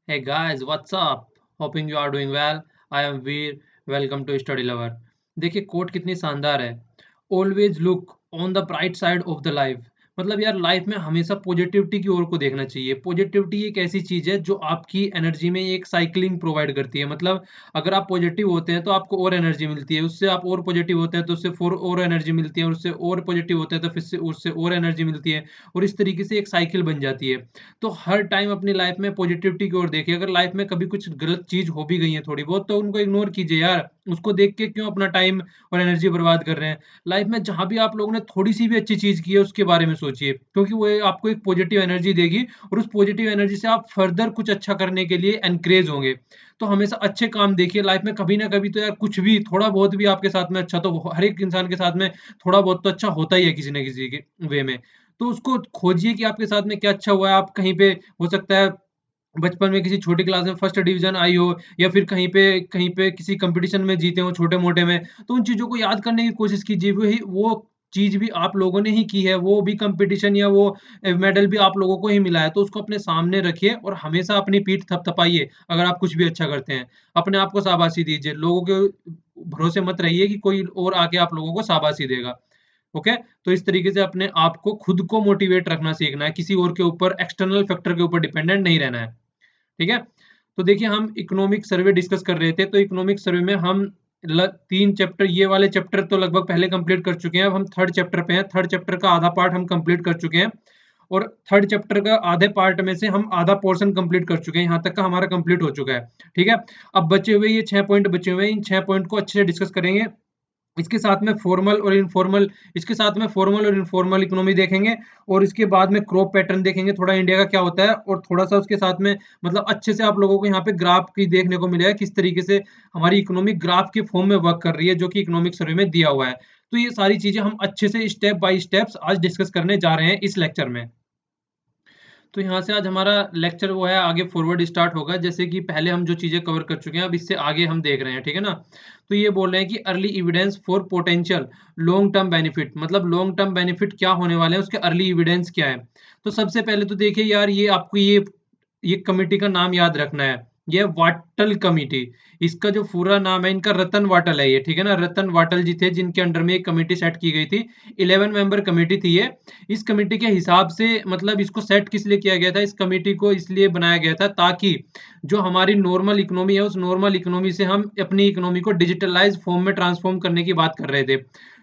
Hey guys, what's up? Hoping you are doing well. I am Veer. Welcome to Study Lover. देखिए coat कितनी शानदार है. Always look on the bright side of the life. मतलब यार life में हमेशा positivity की ओर को देखना चाहिए. पॉजिटिविटी एक ऐसी चीज है जो आपकी एनर्जी में एक साइकिलिंग प्रोवाइड करती है. मतलब अगर आप पॉजिटिव होते हैं तो आपको और एनर्जी मिलती है, उससे आप और पॉजिटिव होते हैं तो उससे फोर और एनर्जी मिलती है, और उससे और पॉजिटिव होते हैं तो फिर से उससे और एनर्जी मिलती है, और इस तरीके से एक साइकिल बन जाती है. तो हर टाइम अपनी लाइफ में पॉजिटिविटी की ओर देखिए. अगर लाइफ में कभी कुछ गलत चीज हो भी गई है थोड़ी बहुत, तो उनको इग्नोर कीजिए यार. उसको देख के क्यों अपना टाइम और एनर्जी बर्बाद कर रहे हैं. लाइफ में जहां भी आप लोगों ने थोड़ी सी भी अच्छी चीज की है उसके बारे में सोचिए, क्योंकि वो आपको एक पॉजिटिव एनर्जी देगी, और उस पॉजिटिव एनर्जी से आप फर्दर कुछ अच्छा करने के लिए एनकरेज होंगे. तो हमेशा अच्छे काम देखिए लाइफ में. कभी ना कभी तो यार कुछ भी थोड़ा बहुत भी आपके साथ में अच्छा, तो हर एक इंसान के साथ में थोड़ा बहुत तो अच्छा होता ही है किसी ना किसी के वे में. तो उसको खोजिए कि आपके साथ में क्या अच्छा हुआ है. आप कहीं पे हो सकता है बचपन में किसी छोटी क्लास में फर्स्ट डिवीजन आई हो, या फिर कहीं पे किसी कंपटीशन में जीते हो छोटे मोटे में. तो उन चीजों को याद करने की कोशिश कीजिए. वही वो चीज भी आप लोगों ने ही की है, वो भी कंपटीशन या वो मेडल भी आप लोगों को ही मिला है. तो उसको अपने सामने रखिए और हमेशा अपनी पीठ थपथपाइए अगर आप कुछ भी अच्छा करते हैं. अपने आप को शाबाशी दीजिए. लोगों के भरोसे मत रहिए कि कोई और आके आप लोगों को शाबाशी देगा. ओके. तो इस तरीके से अपने आप को खुद को मोटिवेट रखना सीखना है. किसी और के ऊपर एक्सटर्नल फैक्टर के ऊपर डिपेंडेंट नहीं रहना है. ठीक है. तो देखिए हम इकोनॉमिक सर्वे डिस्कस कर रहे थे. तो इकोनॉमिक सर्वे में हम 3 चैप्टर, ये वाले चैप्टर तो लगभग पहले कंप्लीट कर चुके हैं. अब हम थर्ड चैप्टर पे हैं. थर्ड चैप्टर का आधा पार्ट हम कंप्लीट कर चुके हैं, और थर्ड चैप्टर का आधे पार्ट में से हम आधा पोर्शन कंप्लीट कर चुके हैं. यहाँ तक का हमारा कंप्लीट हो चुका है. ठीक है. अब बचे हुए ये 6 पॉइंट बचे हुए हैं. इन 6 पॉइंट को अच्छे से डिस्कस करेंगे. इसके साथ में फॉर्मल और इनफॉर्मल इसके साथ में फॉर्मल और इनफॉर्मल इकोनॉमी देखेंगे, और इसके बाद में क्रॉप पैटर्न देखेंगे थोड़ा इंडिया का क्या होता है, और थोड़ा सा उसके साथ में मतलब अच्छे से आप लोगों को यहाँ पे ग्राफ की देखने को मिलेगा किस तरीके से हमारी इकोनॉमिक ग्राफ के फॉर्म में वर्क कर रही है, जो कि इकोनॉमिक सर्वे में दिया हुआ है. तो ये सारी चीजें हम अच्छे से स्टेप बाय स्टेप्स आज डिस्कस करने जा रहे हैं इस लेक्चर में. तो यहाँ से आज हमारा लेक्चर वो है आगे फॉरवर्ड स्टार्ट होगा. जैसे कि पहले हम जो चीजें कवर कर चुके हैं, अब इससे आगे हम देख रहे हैं. ठीक है ना. तो ये बोल रहे हैं कि early evidence for potential long term benefit. मतलब लॉन्ग टर्म बेनिफिट क्या होने वाले हैं, उसके अर्ली एविडेंस क्या है. तो सबसे पहले तो देखिए यार, ये आपको ये कमेटी का नाम याद रखना है. ये वाटल कमेटी. इसका जो पूरा नाम है, इनका रतन वाटल है ये. ठीक है ना. रतन वाटल जी थे जिनके अंडर में एक कमेटी सेट की गई थी. 11 मेंबर कमेटी थी ये. इस कमेटी के हिसाब से मतलब इसको सेट किस लिए किया गया था, इस कमेटी को इसलिए बनाया गया था ताकि जो हमारी नॉर्मल इकोनॉमी है, उस नॉर्मल इकोनॉमी से हम अपनी इकोनॉमी को डिजिटलाइज फॉर्म में ट्रांसफॉर्म करने की बात कर रहे थे.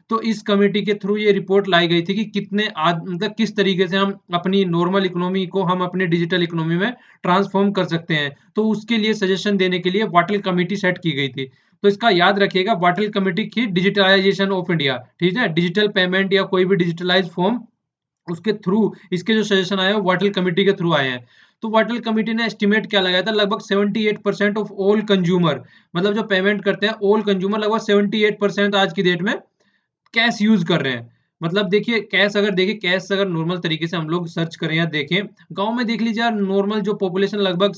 तो इस कमेटी के थ्रू ये रिपोर्ट लाई गई थी कि मतलब किस तरीके से हम अपनी नॉर्मल इकोनॉमी को हम अपने डिजिटल इकोनॉमी में ट्रांसफॉर्म कर सकते हैं. तो उसके लिए सजेशन देने के लिए वाटल कमेटी सेट की गई थी. तो इसका याद रखिएगा, वाटल कमेटी की डिजिटलाइजेशन ऑफ इंडिया. ठीक है. डिजिटल पेमेंट या कोई भी डिजिटलाइज फॉर्म, उसके थ्रू इसके जो सजेशन आए हैं वाटल कमेटी के थ्रू आए हैं. तो वाटल कमेटी ने एस्टिमेट क्या लगाया था, लगभग 78% ऑफ ऑल कंज्यूमर, मतलब जो पेमेंट करते हैं ऑल कंज्यूमर, लगभग 78% आज की डेट में कैश यूज कर रहे हैं. मतलब देखिए कैश अगर नॉर्मल तरीके से हम लोग सर्च करें या देखें, गांव में देख लीजिए यार, नॉर्मल जो पॉपुलेशन लगभग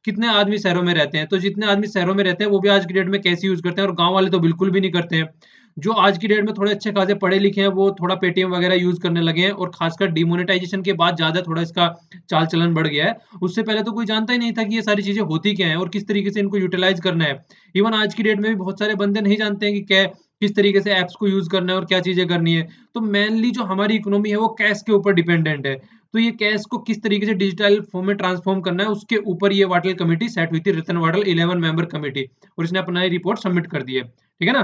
कितने आदमी शहरों में रहते हैं, तो जितने आदमी शहरों में रहते हैं वो भी आज की डेट में कैश यूज करते हैं, और गांव वाले तो बिल्कुल भी नहीं करते हैं. जो आज की डेट में थोड़े अच्छे खासे पढ़े लिखे हैं वो थोड़ा पेटीएम वगैरह यूज करने लगे हैं, और खासकर डिमोनेटाइजेशन के बाद ज्यादा थोड़ा इसका चाल चलन बढ़ गया है. उससे पहले तो कोई जानता ही नहीं था कि ये सारी चीजें होती क्या है और किस तरीके से इनको यूटिलाइज करना है. इवन आज की डेट में भी बहुत सारे बंदे नहीं जानते हैं कि क्या किस तरीके से ऐप्स को यूज करना है और क्या चीजें करनी है. तो मेनली जो हमारी इकोनॉमी है वो कैश के ऊपर डिपेंडेंट है. तो ये कैश को किस तरीके से डिजिटल फॉर्म में ट्रांसफॉर्म करना है, उसके ऊपर ये वाटल कमेटी सेट हुई थी, रतन वाटल 11 मेंबर कमेटी, और इसने अपना रिपोर्ट सबमिट कर दी है. ठीक है ना.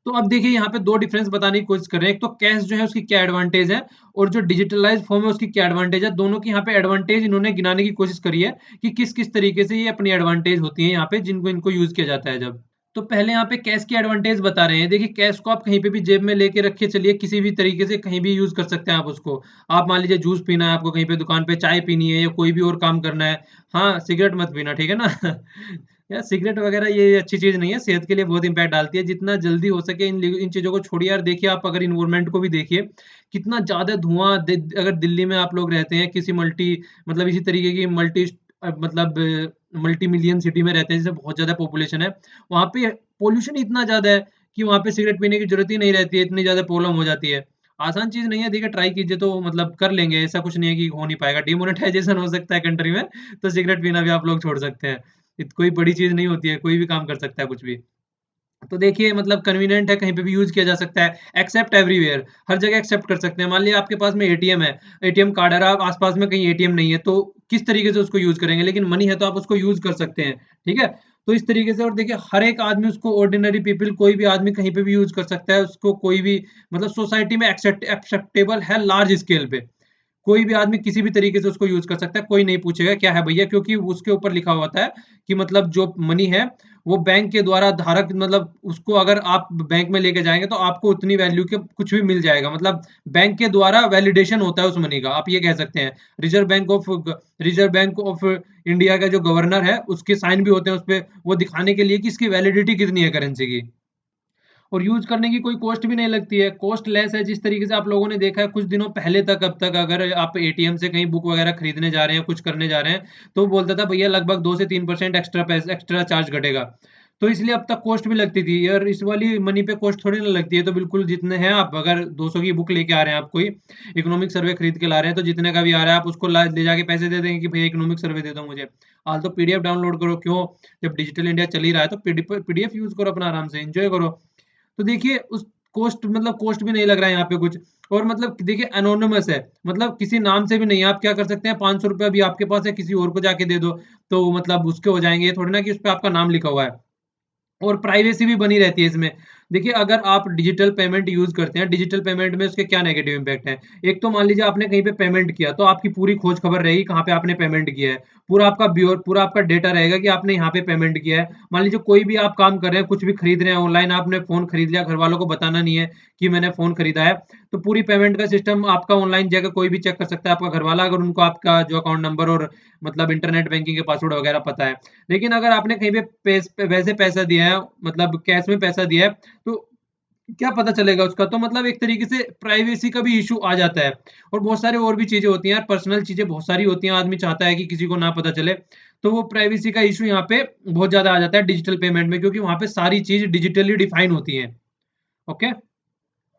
तो अब देखिए यहाँ पे दो डिफरेंस बताने की कोशिश कर रहे हैं. एक तो कैश जो है उसकी क्या एडवांटेज है, और जो डिजिटलाइज फॉर्म है उसकी क्या एडवांटेज है. दोनों की यहाँ पे एडवांटेज इन्होंने गिनाने की कोशिश करी है कि किस किस तरीके से ये अपनी एडवांटेज होती है यहाँ पे, जिनको इनको यूज किया जाता है जब. तो पहले यहाँ पे कैश की एडवांटेज बता रहे हैं. देखिए कैश को आप कहीं पे भी जेब में लेके रखे चलिए, किसी भी तरीके से कहीं भी यूज कर सकते हैं आप उसको. आप मान लीजिए जूस पीना है आपको, कहीं पे दुकान पे चाय पीनी है, या कोई भी और काम करना है. हाँ, सिगरेट मत पीना. ठीक है ना. यार सिगरेट वगैरह ये अच्छी चीज नहीं है, सेहत के लिए बहुत इंपैक्ट डालती है. जितना जल्दी हो सके इन चीजों को छोड़िए यार. देखिए आप अगर इन्वायरमेंट को भी देखिए, कितना ज्यादा धुआं अगर दिल्ली में आप लोग रहते हैं किसी मल्टी मतलब इसी तरीके की मतलब मल्टी मिलियन सिटी में रहते हैं जिसमें बहुत ज्यादा पॉपुलेशन है, वहां पे पोल्यूशन इतना ज्यादा है कि वहां पे सिगरेट पीने की जरूरत ही नहीं रहती है, इतनी ज्यादा प्रॉब्लम हो जाती है. आसान चीज नहीं है, देखिए ट्राई कीजिए तो मतलब कर लेंगे, ऐसा कुछ नहीं है कि हो नहीं पाएगा। डिमोनेटाइजेशन हो सकता है कंट्री में, तो सिगरेट पीना भी आप लोग छोड़ सकते हैं। कोई बड़ी चीज नहीं होती है, कोई भी काम कर सकता है कुछ भी। तो देखिए मतलब कन्वीनिएंट है, कहीं पे भी यूज किया जा सकता है। एक्सेप्ट एवरीवेयर, हर जगह एक्सेप्ट कर सकते हैं। मान लिया आपके पास में एटीएम है, एटीएम कार्ड है, आप आसपास में कहीं एटीएम नहीं है, तो किस तरीके से उसको यूज करेंगे, लेकिन मनी है तो आप उसको यूज कर सकते हैं। ठीक है, तो इस तरीके से। और देखिए हर एक आदमी उसको, ऑर्डिनरी पीपल कोई भी आदमी कहीं पे भी यूज कर सकता है उसको, कोई भी मतलब सोसाइटी में एक्सेप्टेबल है लार्ज स्केल पे। कोई भी आदमी किसी भी तरीके से उसको यूज कर सकता है, कोई नहीं पूछेगा क्या है भैया, क्योंकि उसके ऊपर लिखा होता है कि मतलब जो मनी है वो बैंक के द्वारा धारक, मतलब उसको अगर आप बैंक में लेके जाएंगे तो आपको उतनी वैल्यू के कुछ भी मिल जाएगा। मतलब बैंक के द्वारा वैलिडेशन होता है उस मनी का, आप ये कह सकते हैं। रिजर्व बैंक ऑफ इंडिया का जो गवर्नर है उसके साइन भी होते हैं उस पे, वो दिखाने के लिए कि इसकी वैलिडिटी कितनी है करेंसी की। और यूज करने की कोई कॉस्ट भी नहीं लगती है, कॉस्ट लेस है। जिस तरीके से आप लोगों ने देखा है कुछ दिनों पहले तक, अब तक अगर आप एटीएम से कहीं बुक वगैरह खरीदने जा रहे हैं, कुछ करने जा रहे हैं, तो वो बोलता था भैया लगभग 2 से 3% एक्स्ट्रा पैसे, एक्स्ट्रा चार्ज घटेगा। तो इसलिए अब तक कॉस्ट भी लगती थी यार, इस वाली मनी पे कॉस्ट थोड़ी ना लगती है। तो बिल्कुल जितने हैं, आप अगर 200 की बुक लेके आ रहे हैं, आप कोई इकोनॉमिक सर्वे खरीद के ला रहे हैं, तो जितने का भी आ रहा है आप उसको ले जाके पैसे दे देंगे कि भैया इकोनॉमिक सर्वे दे दो मुझे। हाल तो पीडीएफ डाउनलोड करो, क्यों, जब डिजिटल इंडिया चल ही रहा है तो पीडीएफ यूज करो, अपना आराम से एंजॉय करो। तो देखिए उस कॉस्ट, मतलब कॉस्ट भी नहीं लग रहा है यहाँ पे कुछ। और मतलब देखिए एनोनिमस है, मतलब किसी नाम से भी नहीं है। आप क्या कर सकते हैं, 500 रुपया भी आपके पास है, किसी और को जाके दे दो तो मतलब उसके हो जाएंगे। ये थोड़ी ना कि उस पर आपका नाम लिखा हुआ है। और प्राइवेसी भी बनी रहती है इसमें। देखिए अगर आप डिजिटल पेमेंट यूज करते हैं, डिजिटल पेमेंट में उसके क्या नेगेटिव इम्पैक्ट है। एक तो मान लीजिए आपने कहीं पे पेमेंट किया, तो आपकी पूरी खोज खबर रहेगी कहाँ पे आपने पेमेंट किया है। पूरा आपका ब्योर, पूरा आपका डेटा रहेगा कि आपने यहाँ पे पेमेंट किया है। मान लीजिए कोई भी आप काम कर रहे हैं, कुछ भी खरीद रहे हैं ऑनलाइन, आपने फोन खरीद लिया, घर वालों को बताना नहीं है कि मैंने फोन खरीदा है, तो पूरी पेमेंट का सिस्टम आपका ऑनलाइन जगह कोई भी चेक कर सकता है, आपका घर वाला, अगर उनको आपका जो अकाउंट नंबर और मतलब इंटरनेट बैंकिंग के पासवर्ड वगैरह पता है। लेकिन अगर आपने कहीं पे वैसे पैसा दिया है, मतलब कैश में पैसा दिया है, तो क्या पता चलेगा उसका। तो मतलब एक तरीके से प्राइवेसी का भी इशू आ जाता है। और बहुत सारी और भी चीजें होती हैं यार, पर्सनल चीजें बहुत सारी होती हैं, आदमी चाहता है कि किसी को ना पता चले। तो वो प्राइवेसी का इशू यहाँ पे बहुत ज्यादा आ जाता है डिजिटल पेमेंट में, क्योंकि वहां पे सारी चीज डिजिटली डिफाइन होती है। ओके।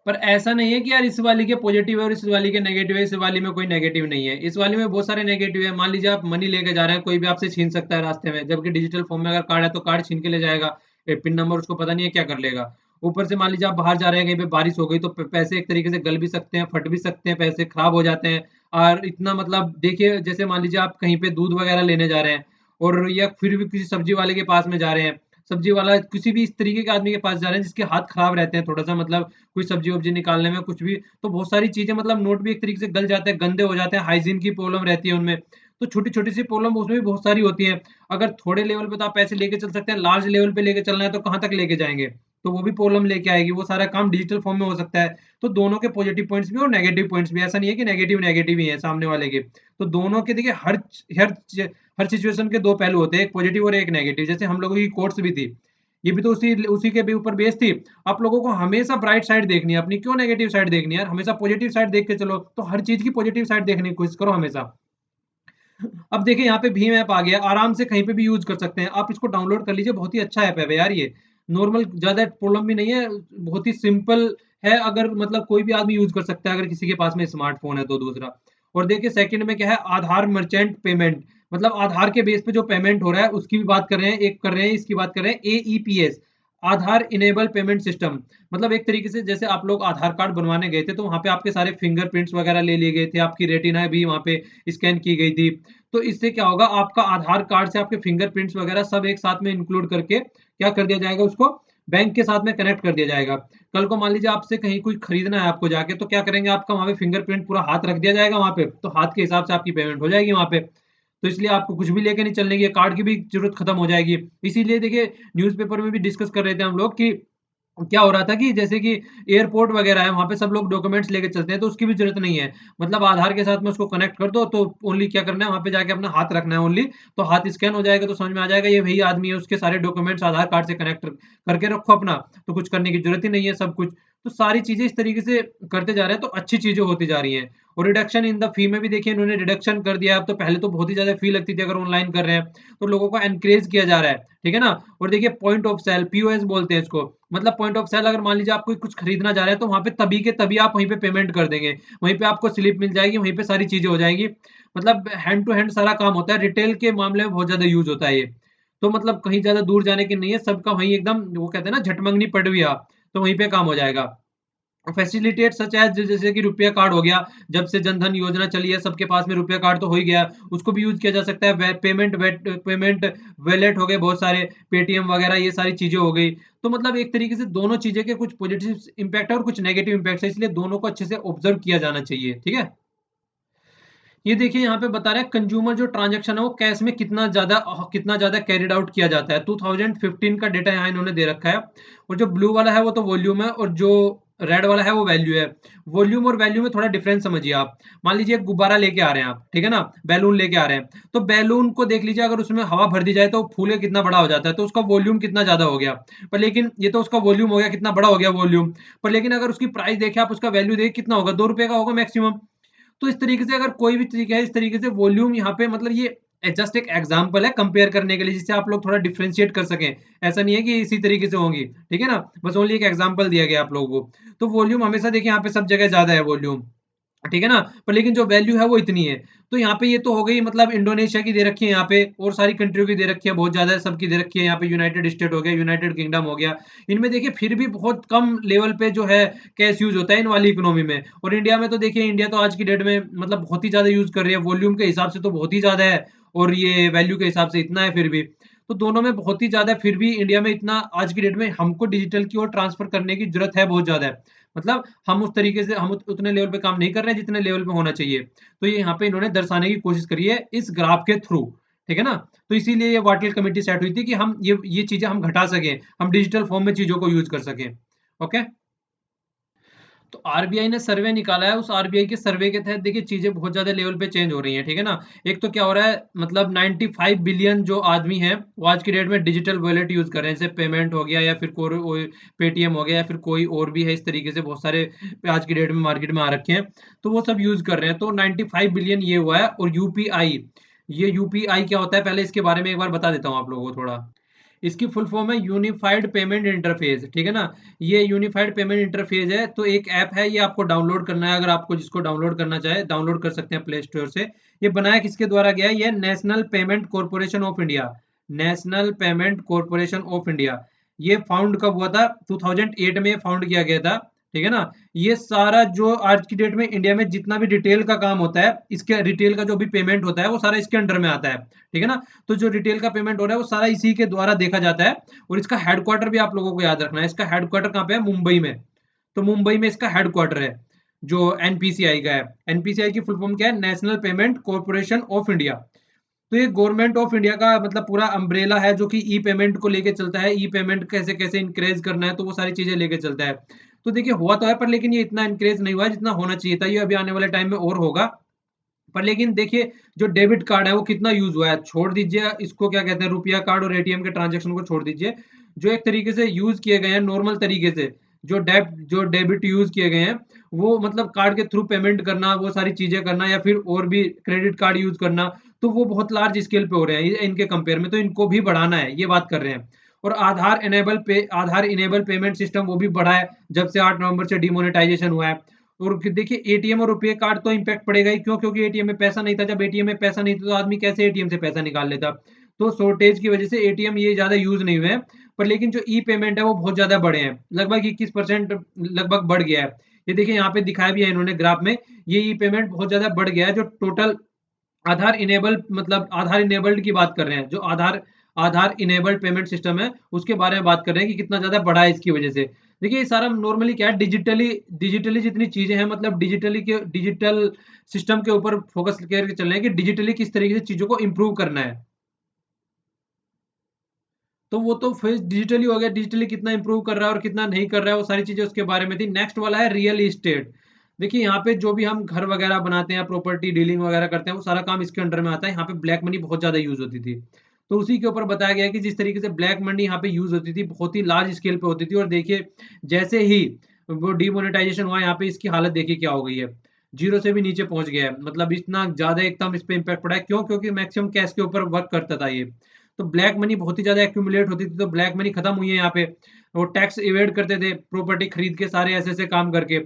पर ऐसा नहीं है कि यार इस वाली के पॉजिटिव है और इस वाली के नेगेटिव है, इस वाली में कोई नेगेटिव नहीं है, इस वाली में बहुत सारे नेगेटिव है। मान लीजिए आप मनी लेके जा रहे हैं, कोई भी आपसे छीन सकता है रास्ते में, जबकि डिजिटल फॉर्म में अगर कार्ड है तो कार्ड छीन के ले जाएगा। पिन नंबर उसको पता नहीं है क्या कर लेगा। ऊपर से मान लीजिए आप बाहर जा रहे हैं, कहीं पे बारिश हो गई तो पैसे एक तरीके से गल भी सकते हैं, फट भी सकते हैं, पैसे खराब हो जाते हैं। और इतना मतलब देखिए, जैसे मान लीजिए आप कहीं पे दूध वगैरह लेने जा रहे हैं, और या फिर भी किसी सब्जी वाले के पास में जा रहे हैं, सब्जी वाला किसी भी इस तरीके के आदमी के पास जा रहे हैं जिसके हाथ खराब रहते हैं थोड़ा सा, मतलब कोई सब्जी वब्जी निकालने में कुछ भी, तो बहुत सारी चीजें, मतलब नोट भी एक तरीके से गल जाते हैं, गंदे हो जाते हैं, हाइजीन की प्रॉब्लम रहती है उनमें। तो छोटी छोटी सी प्रॉब्लम उसमें भी बहुत सारी होती है। अगर थोड़े लेवल पे तो आप पैसे लेके चल सकते हैं, लार्ज लेवल पे लेके चलना है तो कहाँ तक लेके जाएंगे, तो वो भी प्रॉब्लम लेके आएगी। वो सारा काम डिजिटल फॉर्म में हो सकता है। तो दोनों के पॉजिटिव पॉइंट्स भी और नेगेटिव पॉइंट्स भी, ऐसा नहीं है कि नेगेटिव नेगेटिव ही है सामने वाले के। तो दोनों के देखिए हर हर सिचुएशन के दो पहलू होते हैं, एक पॉजिटिव और एक नेगेटिव। जैसे हम लोगों की कोर्स भी थी, ये भी तो उसी उसी के भी ऊपर बेस थी। आप लोगों को हमेशा ब्राइट साइड देखनी है अपनी, क्यों नेगेटिव साइड देखनी है यार, हमेशा पॉजिटिव साइड देख के चलो। तो हर चीज की पॉजिटिव साइड देखने की कोशिश करो हमेशा। अब देखिए यहाँ पे भीम ऐप आ गया, आराम से कहीं पे भी यूज कर सकते हैं, आप इसको डाउनलोड कर लीजिए, बहुत ही अच्छा ऐप है यार ये। नॉर्मल, ज्यादा प्रॉब्लम भी नहीं है, बहुत ही सिंपल है। अगर मतलब कोई भी आदमी यूज कर सकता है अगर किसी के पास में स्मार्टफोन है तो। दूसरा, और देखिए सेकंड में क्या है, आधार मर्चेंट पेमेंट, मतलब आधार के बेस पे जो पेमेंट हो रहा है उसकी भी बात कर रहे हैं, एक कर रहे हैं, इसकी बात कर रहे हैं, एईपीएस, आधार इनेबल पेमेंट सिस्टम। मतलब एक तरीके से जैसे आप लोग आधार कार्ड बनवाने गए थे तो वहां पे आपके सारे फिंगरप्रिंट्स वगैरह ले लिए गए थे, आपकी रेटिना भी वहां पे स्कैन की गई थी। तो इससे क्या होगा, आपका आधार कार्ड से आपके फिंगरप्रिंट्स वगैरह सब एक साथ में इंक्लूड करके क्या कर दिया जाएगा, उसको बैंक के साथ में कनेक्ट कर दिया जाएगा। कल को मान लीजिए आपसे कहीं कुछ खरीदना है आपको जाके, तो क्या करेंगे, आपका वहां पे फिंगरप्रिंट पूरा हाथ रख दिया जाएगा वहां पे, तो हाथ के हिसाब से आपकी पेमेंट हो जाएगी वहां पे। तो इसलिए आपको कुछ भी लेके नहीं चलने की, कार्ड की भी जरूरत खत्म हो जाएगी। इसीलिए देखिए न्यूज़पेपर में भी डिस्कस कर रहे थे हम लोग कि क्या हो रहा था कि जैसे कि एयरपोर्ट वगैरह है, वहां पे सब लोग डॉक्यूमेंट्स लेके चलते हैं, तो उसकी भी जरूरत नहीं है। मतलब आधार के साथ में उसको कनेक्ट कर दो, तो ओनली क्या करना है, वहां पे जाके अपना हाथ रखना है ओनली, तो हाथ स्कैन हो जाएगा, तो समझ में आ जाएगा ये वही आदमी है। उसके सारे डॉक्यूमेंट्स आधार कार्ड से कनेक्ट करके रखो अपना, तो कुछ करने की जरूरत ही नहीं है, सब कुछ तो सारी चीजें इस तरीके से करते जा रहे हैं तो अच्छी चीजें होती जा रही हैं। और रिडक्शन इन द फी में भी देखिए इन्होंने रिडक्शन कर दिया है। अब तो पहले तो बहुत ही ज्यादा फी लगती थी अगर ऑनलाइन कर रहे हैं, तो लोगों को एनकरेज किया जा रहा है, ठीक है ना। और देखिए पॉइंट ऑफ सेल, पीओएस बोलते हैं इसको, मतलब पॉइंट ऑफ सेल, अगर मान लीजिए आपको कुछ खरीदना जा रहा है तो वहां पे तभी के तभी आप वहीं पे पेमेंट कर देंगे, वहीं पे आपको स्लिप मिल जाएगी, वहीं पे सारी चीजें हो जाएंगी। मतलब हैंड टू हैंड सारा काम होता है, रिटेल के मामले में बहुत ज्यादा यूज होता है ये। तो मतलब कहीं ज्यादा दूर जाने की नहीं है, सबका वहीं एकदम, वो कहते हैं ना झटमंगनी पड़ भी आप, तो वहीं पे काम हो जाएगा। फैसिलिटेट सच एज, जैसे कि रुपया कार्ड हो गया, जब से जनधन योजना चली है सबके पास में रुपया कार्ड तो हो ही गया, उसको भी यूज किया जा सकता है। पेमेंट वैलेट हो गए बहुत सारे, पेटीएम वगैरह, ये सारी चीजें हो गई। तो मतलब एक तरीके से दोनों चीजें के कुछ पॉजिटिव इम्पैक्ट है और कुछ नेगेटिव इम्पैक्ट है, इसलिए दोनों को अच्छे से ऑब्जर्व किया जाना चाहिए, ठीक है। ये देखिए यहाँ पे बता रहा है कंज्यूमर जो ट्रांजैक्शन है वो कैश में कितना ज्यादा कैरिड आउट किया जाता है। 2015 का डेटा यहाँ इन्होंने दे रखा है। और जो ब्लू वाला है वो तो वॉल्यूम है, और जो रेड वाला है वो वैल्यू है। वॉल्यूम और वैल्यू में थोड़ा डिफरेंस समझिए आप। मान लीजिए एक गुब्बारा लेके आ रहे हैं आप, ठीक है ना, बैलून लेके आ रहे हैं, तो बैलून को देख लीजिए, अगर उसमें हवा भर दी जाए तो फूल के कितना बड़ा हो जाता है, तो उसका वॉल्यूम कितना ज्यादा हो गया। पर लेकिन ये तो उसका वॉल्यूम हो गया, कितना बड़ा हो गया वॉल्यूम। पर लेकिन अगर उसकी प्राइस देखें आप, उसका वैल्यू देखें कितना होगा, 2 रुपए का होगा मैक्सिमम। तो इस तरीके से अगर कोई भी तरीका है, इस तरीके से वॉल्यूम यहाँ पे, मतलब ये जस्ट एक एग्जांपल है कंपेयर करने के लिए, जिससे आप लोग थोड़ा डिफरेंशिएट कर सकें। ऐसा नहीं है कि इसी तरीके से होंगी, ठीक है ना, बस ओनली एक एग्जांपल दिया गया आप लोगों को। तो वॉल्यूम हमेशा देखिए यहाँ पे सब जगह ज्यादा है वॉल्यूम, ठीक है ना। पर लेकिन जो वैल्यू है वो इतनी है। तो यहाँ पे ये तो हो गई, मतलब इंडोनेशिया की दे रखी है यहाँ पे, और सारी कंट्रियों की दे रखी है, बहुत ज्यादा सबकी दे रखी है यहाँ पे। यूनाइटेड स्टेट हो गया, यूनाइटेड किंगडम हो गया। इनमें देखिए फिर भी बहुत कम लेवल पे जो है कैश यूज होता है इन वाली इकोनॉमी में। और इंडिया में तो देखिए, इंडिया तो आज की डेट में मतलब बहुत ही ज्यादा यूज कर रही है, वॉल्यूम के हिसाब से तो बहुत ही ज्यादा है, और ये वैल्यू के हिसाब से इतना है फिर भी। तो दोनों में बहुत ही ज्यादा है, फिर भी इंडिया में इतना आज की डेट में हमको डिजिटल की ओर ट्रांसफर करने की जरूरत है, बहुत ज्यादा है। मतलब हम उस तरीके से, हम उतने लेवल पे काम नहीं कर रहे हैं जितने लेवल पे होना चाहिए। तो ये यहाँ पे इन्होंने दर्शाने की कोशिश करी है इस ग्राफ के थ्रू, ठीक है ना। तो इसीलिए ये वाटल कमेटी सेट हुई थी कि हम ये चीजें हम घटा सकें, हम डिजिटल फॉर्म में चीजों को यूज कर सकें। ओके। तो आरबीआई ने सर्वे निकाला है, उस आरबीआई के सर्वे के तहत देखिए चीजें बहुत ज्यादा लेवल पे चेंज हो रही हैं, ठीक है ना। एक तो क्या हो रहा है, मतलब 95 बिलियन जो आदमी हैं वो आज की डेट में डिजिटल वॉलेट यूज कर रहे हैं, जैसे पेमेंट हो गया, या फिर कोई पेटीएम हो गया, या फिर कोई और भी है, इस तरीके से बहुत सारे आज की डेट में मार्केट में आ रखे हैं। तो वो सब यूज कर रहे हैं, तो 95 बिलियन ये हुआ है। और यूपीआई, ये यूपीआई क्या होता है, पहले इसके बारे में एक बार बता देता हूँ आप लोगों को थोड़ा। इसकी फुल फॉर्म है यूनिफाइड पेमेंट इंटरफेस, ठीक है ना। ये यूनिफाइड पेमेंट इंटरफेस है, तो एक ऐप है, ये आपको डाउनलोड करना है, अगर आपको जिसको डाउनलोड करना चाहे डाउनलोड कर सकते हैं प्ले स्टोर से। ये बनाया किसके द्वारा गया है, ये national payment corporation of India, national payment corporation of India. ये फाउंड कब हुआ था, 2008 में फाउंड किया गया था, ठीक है ना। ये सारा जो आज की डेट में इंडिया में जितना भी रिटेल का काम होता है, इसके रिटेल का जो भी पेमेंट होता है वो सारा इसके अंडर में आता है, ठीक है ना। तो जो रिटेल का पेमेंट हो रहा है वो सारा इसी के द्वारा देखा जाता है। और इसका हेडक्वार्टर भी आप लोगों को याद रखना है, इसका हेडक्वार्टर कहाँ पे है, मुंबई में। तो मुंबई में इसका हेडक्वार्टर है, जो एनपीसीआई का है। एनपीसीआई की फुल फॉर्म क्या है, national payment corporation of India. तो ये गवर्नमेंट ऑफ इंडिया का मतलब पूरा अम्ब्रेला है, जो कि ई पेमेंट को लेके चलता है। ई पेमेंट कैसे कैसे इंक्रेज करना है, तो वो सारी चीजें लेके चलता है। तो देखिए हुआ तो है, पर लेकिन ये इतना इंक्रेज नहीं हुआ है जितना होना चाहिए था, ये अभी आने वाले टाइम में और होगा। पर लेकिन देखिए जो डेबिट कार्ड है वो कितना यूज हुआ है, छोड़ दीजिए इसको, क्या कहते हैं, रुपया कार्ड और एटीएम के ट्रांजेक्शन को छोड़ दीजिए। जो एक तरीके से यूज किए गए हैं नॉर्मल तरीके से, जो डेबिट यूज किए गए हैं, वो मतलब कार्ड के थ्रू पेमेंट करना, वो सारी चीजें करना, या फिर और भी क्रेडिट कार्ड यूज करना, तो वो बहुत लार्ज स्केल पे हो रहे हैं इनके कंपेयर में, तो इनको भी बढ़ाना है, ये बात कर रहे हैं। और आधार इनेबल पेमेंट सिस्टम वो भी बढ़ा है, जब से 8 नवंबर से डिमोनेटाइजेशन हुआ है। और देखिए एटीएम और रुपए कार्ड तो इम्पैक्ट पड़ेगा ही, क्यों, क्योंकि एटीएम में पैसा नहीं था। जब एटीएम में पैसा नहीं था तो आदमी कैसे एटीएम से पैसा निकाल लेता। तो शॉर्टेज की वजह से एटीएम ये ज्यादा यूज नहीं हुए हैं। पर लेकिन जो ई पेमेंट है वो बहुत ज्यादा बढ़े हैं, लगभग 21% लगभग बढ़ गया है। ये देखिए यहाँ पे दिखाया भी है इन्होंने ग्राफ में, ये ई पेमेंट बहुत ज्यादा बढ़ गया है। जो टोटल आधार इनेबल, मतलब आधार इनेबल्ड की बात कर रहे हैं, जो Aadhaar Aadhaar enabled payment system है उसके बारे में बात कर रहे हैं कि कितना ज्यादा बढ़ा है इसकी वजह से। देखिए ये सारा नॉर्मली क्या है, डिजिटली डिजिटली जितनी चीजें हैं, मतलब डिजिटल सिस्टम के ऊपर फोकस करके चल रहे हैं कि डिजिटली किस तरीके से चीजों को इम्प्रूव करना है। तो वो तो फिर डिजिटली हो गया, डिजिटली कितना इंप्रूव कर रहा है और कितना नहीं कर रहा है, वो सारी चीजें उसके बारे में थी। नेक्स्ट वाला है रियल इस्टेट। देखिए यहाँ पे जो भी हम घर वगैरह बनाते हैं, प्रॉपर्टी डीलिंग वगैरह करते हैं, वो सारा काम इसके अंडर में आता है। यहाँ पे ब्लैक मनी बहुत ज्यादा यूज होती थी। तो उसी के ऊपर बताया गया है कि जिस तरीके से ब्लैक मनी यहाँ पे यूज होती थी, बहुत ही लार्ज स्केल पे होती थी। और देखिए जैसे ही वो डीमोनेटाइजेशन हुआ, यहाँ पे इसकी हालत देखिए क्या हो गई है, जीरो से भी नीचे पहुंच गया है। मतलब इतना ज्यादा एकदम इस पे इम्पैक्ट पड़ा है। क्यों? क्योंकि मैक्सिमम कैश के ऊपर वर्क करता था ये। तो ब्लैक मनी बहुत ही ज्यादा एक्यूमुलेट होती थी, तो ब्लैक मनी खत्म हुई है यहाँ पे। वो टैक्स इवेड करते थे प्रॉपर्टी खरीद के, सारे ऐसे ऐसे काम करके।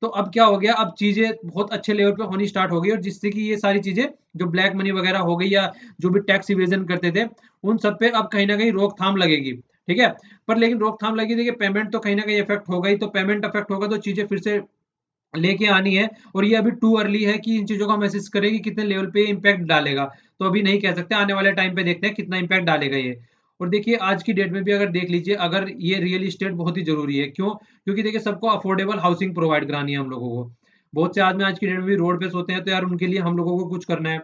तो अब क्या हो गया, अब चीजें बहुत अच्छे लेवल पे होनी स्टार्ट हो गई, और जिससे कि ये सारी चीजें जो ब्लैक मनी वगैरह हो गई, या जो भी टैक्स इवेजन करते थे, उन सब पे अब कहीं ना कहीं रोकथाम लगेगी। ठीक है? पर लेकिन रोकथाम लगी, देखिए पेमेंट तो कहीं ना कहीं इफेक्ट होगा ही, तो पेमेंट इफेक्ट होगा तो चीजें फिर से लेके आनी है। और ये अभी टू अर्ली है कि इन चीजों का मैसेज करें कि कितने लेवल पे इम्पैक्ट डालेगा। तो अभी नहीं कह सकते, आने वाले टाइम पे देखते हैं कितना इम्पैक्ट डालेगा ये। और देखिए आज की डेट में भी अगर देख लीजिए, अगर ये रियल इस्टेट बहुत ही जरूरी है। क्यों? क्योंकि देखिए सबको अफोर्डेबल हाउसिंग प्रोवाइड करानी है हम लोगों को। बहुत से आदमी आज की डेट में भी रोड पे सोते हैं, तो यार उनके लिए हम लोगों को कुछ करना है।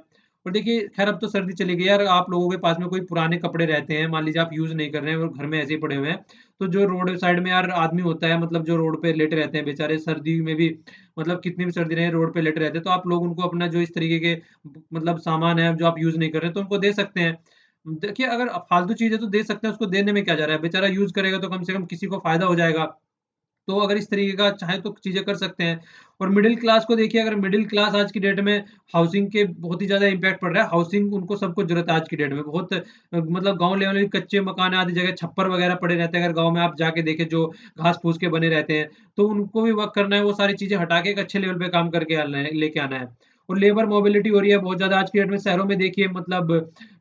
और देखिए खैर अब तो सर्दी चली गई यार, आप लोगों के पास में कोई पुराने कपड़े रहते हैं, मान लीजिए आप यूज नहीं कर रहे हैं और घर में ऐसे ही पड़े हुए हैं, तो जो रोड साइड में यार आदमी होता है, मतलब जो रोड पे लेटे रहते हैं बेचारे, सर्दी में भी मतलब कितनी भी सर्दी रहे रोड पे लेटे रहते हैं, तो आप लोग उनको अपना जो इस तरीके के मतलब सामान है जो आप यूज नहीं कर रहे तो उनको दे सकते हैं। देखिए अगर फालतू चीज है तो दे सकते हैं, उसको देने में क्या जा रहा है, बेचारा यूज करेगा तो कम से कम किसी को फायदा हो जाएगा। तो अगर इस तरीके का चाहे तो चीजें कर सकते हैं। और मिडिल क्लास को देखिए, अगर मिडिल क्लास आज की डेट में हाउसिंग के बहुत ही ज्यादा इंपैक्ट पड़ रहा है, हाउसिंग उनको सबको जरूरत है आज की डेट में बहुत। मतलब गांव लेवल में कच्चे मकान है, आधी जगह छप्पर वगैरह पड़े रहते हैं, अगर गांव में आप जाके देखें जो घास फूस के बने रहते हैं, तो उनको भी वर्क करना है, वो सारी चीजें हटा के एक अच्छे लेवल पे काम करके आना है, लेके आना है। और लेबर मोबिलिटी हो रही है बहुत ज्यादा आज की डेट में शहरों में, देखिए मतलब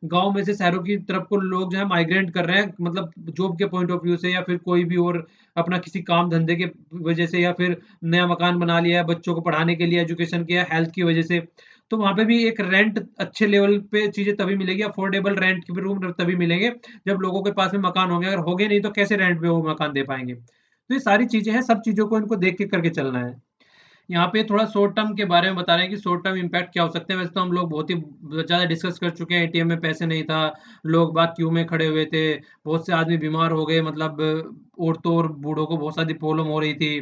गांव में से शहरों की तरफ को लोग जो है माइग्रेट कर रहे हैं, मतलब जॉब के पॉइंट ऑफ व्यू से, या फिर कोई भी और अपना किसी काम धंधे के वजह से, या फिर नया मकान बना लिया है बच्चों को पढ़ाने के लिए, एजुकेशन के या हेल्थ की वजह से। तो वहां पे भी एक रेंट अच्छे लेवल पे चीजें तभी मिलेगी, अफोर्डेबल रेंट के रूम तभी मिलेंगे जब लोगों के पास में मकान होंगे। अगर होंगे नहीं तो कैसे रेंट पे वो मकान दे पाएंगे? तो ये सारी चीजें हैं, सब चीजों को इनको देख के करके चलना है। यहाँ पे थोड़ा शॉर्ट टर्म के बारे में बता रहे हैं कि शॉर्ट टर्म इम्पैक्ट क्या हो सकते हैं। वैसे तो हम लोग बहुत ही ज्यादा डिस्कस कर चुके हैं, एटीएम में पैसे नहीं था, लोग बाग क्यू में खड़े हुए थे, बहुत से आदमी बीमार हो गए, मतलब औरतों और बूढ़ों को बहुत सारी प्रॉब्लम हो रही थी।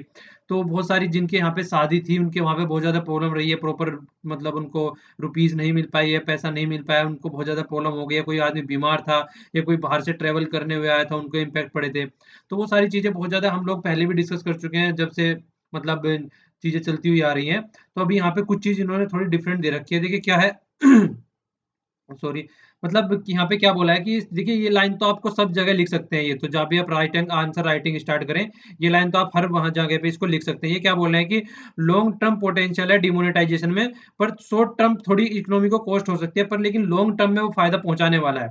तो बहुत सारी जिनके यहाँ पे शादी थी उनके वहाँ पे बहुत ज्यादा प्रॉब्लम रही है, प्रॉपर मतलब उनको रुपीज नहीं मिल पाई है, पैसा नहीं मिल पाया, उनको बहुत ज्यादा प्रॉब्लम हो गई है। कोई आदमी बीमार था, या कोई बाहर से ट्रेवल करने हुए आया था, उनको इम्पैक्ट पड़े थे। तो वो सारी चीजें बहुत ज्यादा हम लोग पहले भी डिस्कस कर चुके हैं, जब से मतलब चीजें चलती हुई आ रही हैं। तो अभी यहाँ पे कुछ चीज इन्होंने थोड़ी डिफरेंट दे रखी है, देखिए क्या है। सॉरी, मतलब कि यहाँ पे क्या बोला है कि देखिए ये लाइन तो आपको सब जगह लिख सकते हैं, ये तो जब भी आप राइटिंग आंसर राइटिंग स्टार्ट करें, ये लाइन तो आप हर वहां जगह पे इसको लिख सकते हैं। ये क्या बोल रहे हैं कि लॉन्ग टर्म पोटेंशियल है डिमोनेटाइजेशन में, पर शॉर्ट टर्म थोड़ी इकोनॉमी को कॉस्ट हो सकती है, पर लेकिन लॉन्ग टर्म में वो फायदा पहुंचाने वाला है।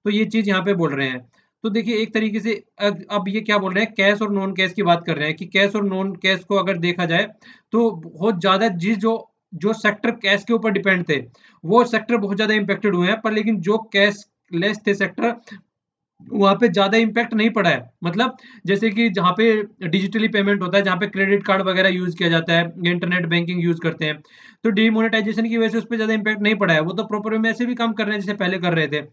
तो ये चीज यहाँ पे बोल रहे हैं। तो देखिए एक तरीके से अब ये क्या बोल रहे हैं, कैश और नॉन कैश की बात कर रहे हैं कि कैश और नॉन कैश को अगर देखा जाए, तो बहुत ज्यादा जिस जो जो सेक्टर कैश के ऊपर डिपेंड थे, वो सेक्टर बहुत ज्यादा इंपैक्टेड हुए हैं। पर लेकिन जो कैश लेस थे सेक्टर, वहां पे ज्यादा इम्पैक्ट नहीं पड़ा है। मतलब जैसे कि जहाँ पे डिजिटली पेमेंट होता है, जहाँ पे क्रेडिट कार्ड वगैरह यूज किया जाता है, इंटरनेट बैंकिंग यूज करते हैं, तो डीमोनेटाइजेशन की वजह से उस पर ज्यादा इम्पैक्ट नहीं पड़ा है। वो तो प्रॉपर वे में ऐसे भी काम कर रहे हैं जैसे पहले कर रहे थे।